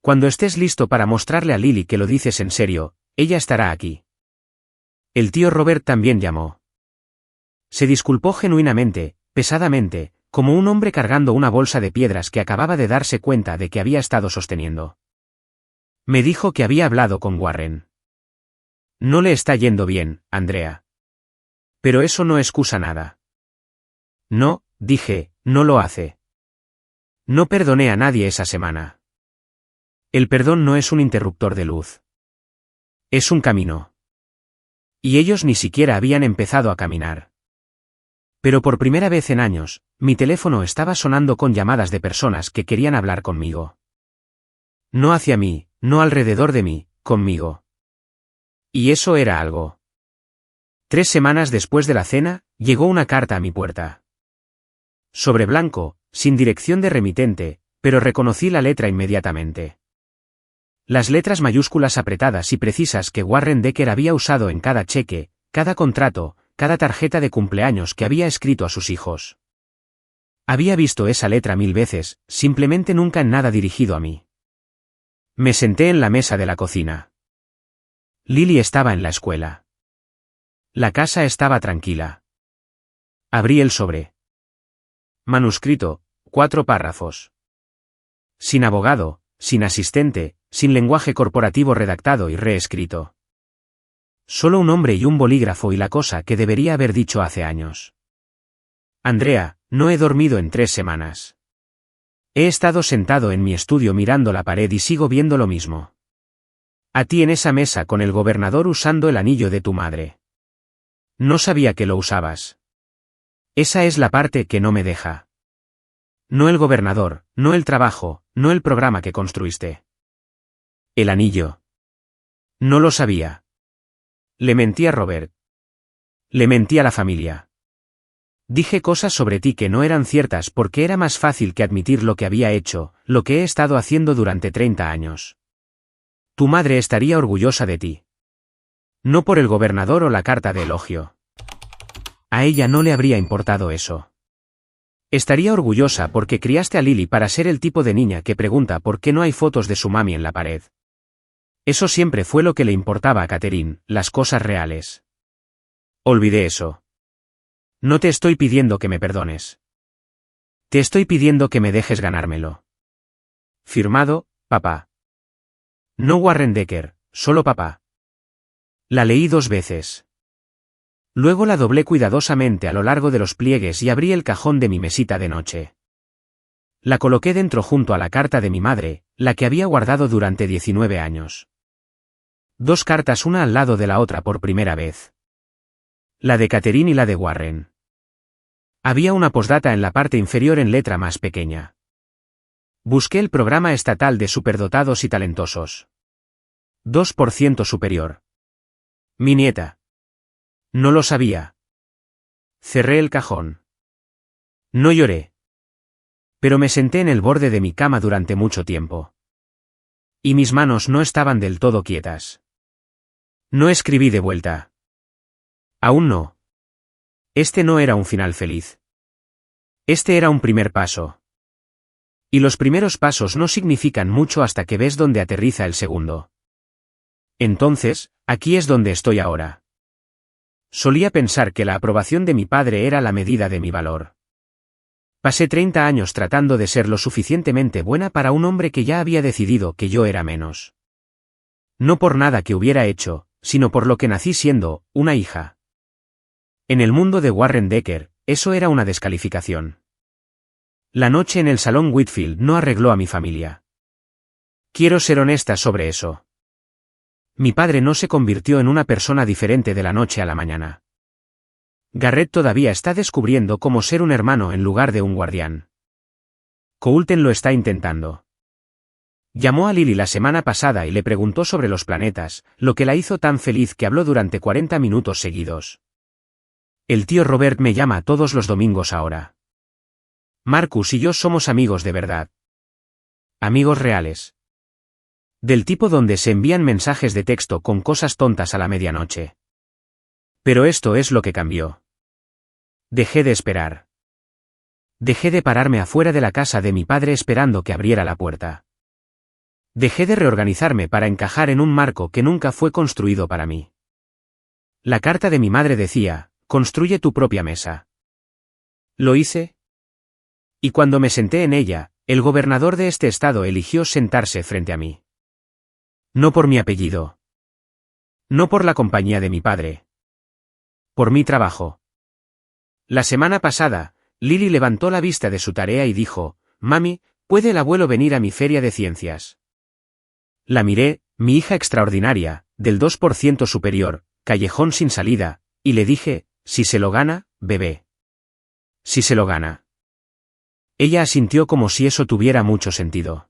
Cuando estés listo para mostrarle a Lily que lo dices en serio, ella estará aquí. El tío Robert también llamó. Se disculpó genuinamente, pesadamente, como un hombre cargando una bolsa de piedras que acababa de darse cuenta de que había estado sosteniendo. Me dijo que había hablado con Warren. No le está yendo bien, Andrea. Pero eso no excusa nada. No, dije, no lo hace. No perdoné a nadie esa semana. El perdón no es un interruptor de luz. Es un camino. Y ellos ni siquiera habían empezado a caminar. Pero por primera vez en años, mi teléfono estaba sonando con llamadas de personas que querían hablar conmigo. No hacia mí, no alrededor de mí, conmigo. Y eso era algo. 3 semanas después de la cena, llegó una carta a mi puerta. Sobre blanco, sin dirección de remitente, pero reconocí la letra inmediatamente. Las letras mayúsculas apretadas y precisas que Warren Decker había usado en cada cheque, cada contrato, cada tarjeta de cumpleaños que había escrito a sus hijos. Había visto esa letra 1000 veces, simplemente nunca en nada dirigido a mí. Me senté en la mesa de la cocina. Lily estaba en la escuela. La casa estaba tranquila. Abrí el sobre. Manuscrito, 4 párrafos. Sin abogado, sin asistente, sin lenguaje corporativo redactado y reescrito. Solo un hombre y un bolígrafo y la cosa que debería haber dicho hace años. Andrea, no he dormido en 3 semanas. He estado sentado en mi estudio mirando la pared y sigo viendo lo mismo. A ti en esa mesa con el gobernador usando el anillo de tu madre. No sabía que lo usabas. Esa es la parte que no me deja. No el gobernador, no el trabajo, no el programa que construiste. El anillo. No lo sabía. Le mentí a Robert. Le mentí a la familia. Dije cosas sobre ti que no eran ciertas porque era más fácil que admitir lo que había hecho, lo que he estado haciendo durante 30 años. Tu madre estaría orgullosa de ti. No por el gobernador o la carta de elogio. A ella no le habría importado eso. Estaría orgullosa porque criaste a Lily para ser el tipo de niña que pregunta por qué no hay fotos de su mami en la pared. Eso siempre fue lo que le importaba a Catherine, las cosas reales. Olvidé eso. No te estoy pidiendo que me perdones. Te estoy pidiendo que me dejes ganármelo. Firmado, papá. No Warren Decker, solo papá. La leí 2 veces. Luego la doblé cuidadosamente a lo largo de los pliegues y abrí el cajón de mi mesita de noche. La coloqué dentro junto a la carta de mi madre, la que había guardado durante 19 años. 2 cartas una al lado de la otra por primera vez. La de Catherine y la de Warren. Había una postdata en la parte inferior en letra más pequeña. Busqué el programa estatal de superdotados y talentosos. 2% superior. Mi nieta. No lo sabía. Cerré el cajón. No lloré. Pero me senté en el borde de mi cama durante mucho tiempo. Y mis manos no estaban del todo quietas. No escribí de vuelta. Aún no. Este no era un final feliz. Este era un primer paso. Y los primeros pasos no significan mucho hasta que ves dónde aterriza el segundo. Entonces, aquí es donde estoy ahora. Solía pensar que la aprobación de mi padre era la medida de mi valor. Pasé 30 años tratando de ser lo suficientemente buena para un hombre que ya había decidido que yo era menos. No por nada que hubiera hecho, sino por lo que nací siendo, una hija. En el mundo de Warren Decker, eso era una descalificación. La noche en el salón Whitfield no arregló a mi familia. Quiero ser honesta sobre eso. Mi padre no se convirtió en una persona diferente de la noche a la mañana. Garrett todavía está descubriendo cómo ser un hermano en lugar de un guardián. Coulton lo está intentando. Llamó a Lily la semana pasada y le preguntó sobre los planetas, lo que la hizo tan feliz que habló durante 40 minutos seguidos. El tío Robert me llama todos los domingos ahora. Marcus y yo somos amigos de verdad. Amigos reales. Del tipo donde se envían mensajes de texto con cosas tontas a la medianoche. Pero esto es lo que cambió. Dejé de esperar. Dejé de pararme afuera de la casa de mi padre esperando que abriera la puerta. Dejé de reorganizarme para encajar en un marco que nunca fue construido para mí. La carta de mi madre decía, construye tu propia mesa. Lo hice. Y cuando me senté en ella, el gobernador de este estado eligió sentarse frente a mí. No por mi apellido. No por la compañía de mi padre. Por mi trabajo. La semana pasada, Lily levantó la vista de su tarea y dijo, «Mami, ¿puede el abuelo venir a mi feria de ciencias?» La miré, mi hija extraordinaria, del 2% superior, callejón sin salida, y le dije, «Si se lo gana, bebé. Si se lo gana». Ella asintió como si eso tuviera mucho sentido.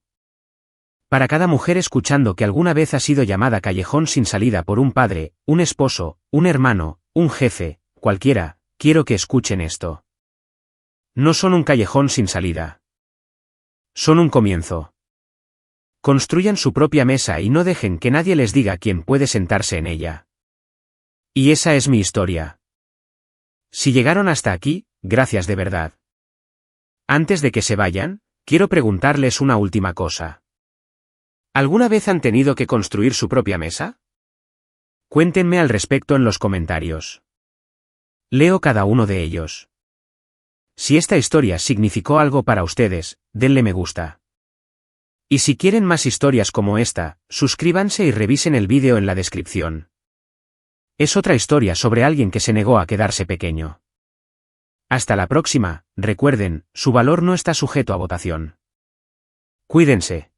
Para cada mujer escuchando que alguna vez ha sido llamada callejón sin salida por un padre, un esposo, un hermano, un jefe, cualquiera, quiero que escuchen esto. No son un callejón sin salida. Son un comienzo. Construyan su propia mesa y no dejen que nadie les diga quién puede sentarse en ella. Y esa es mi historia. Si llegaron hasta aquí, gracias de verdad. Antes de que se vayan, quiero preguntarles una última cosa. ¿Alguna vez han tenido que construir su propia mesa? Cuéntenme al respecto en los comentarios. Leo cada uno de ellos. Si esta historia significó algo para ustedes, denle me gusta. Y si quieren más historias como esta, suscríbanse y revisen el vídeo en la descripción. Es otra historia sobre alguien que se negó a quedarse pequeño. Hasta la próxima, recuerden, su valor no está sujeto a votación. Cuídense.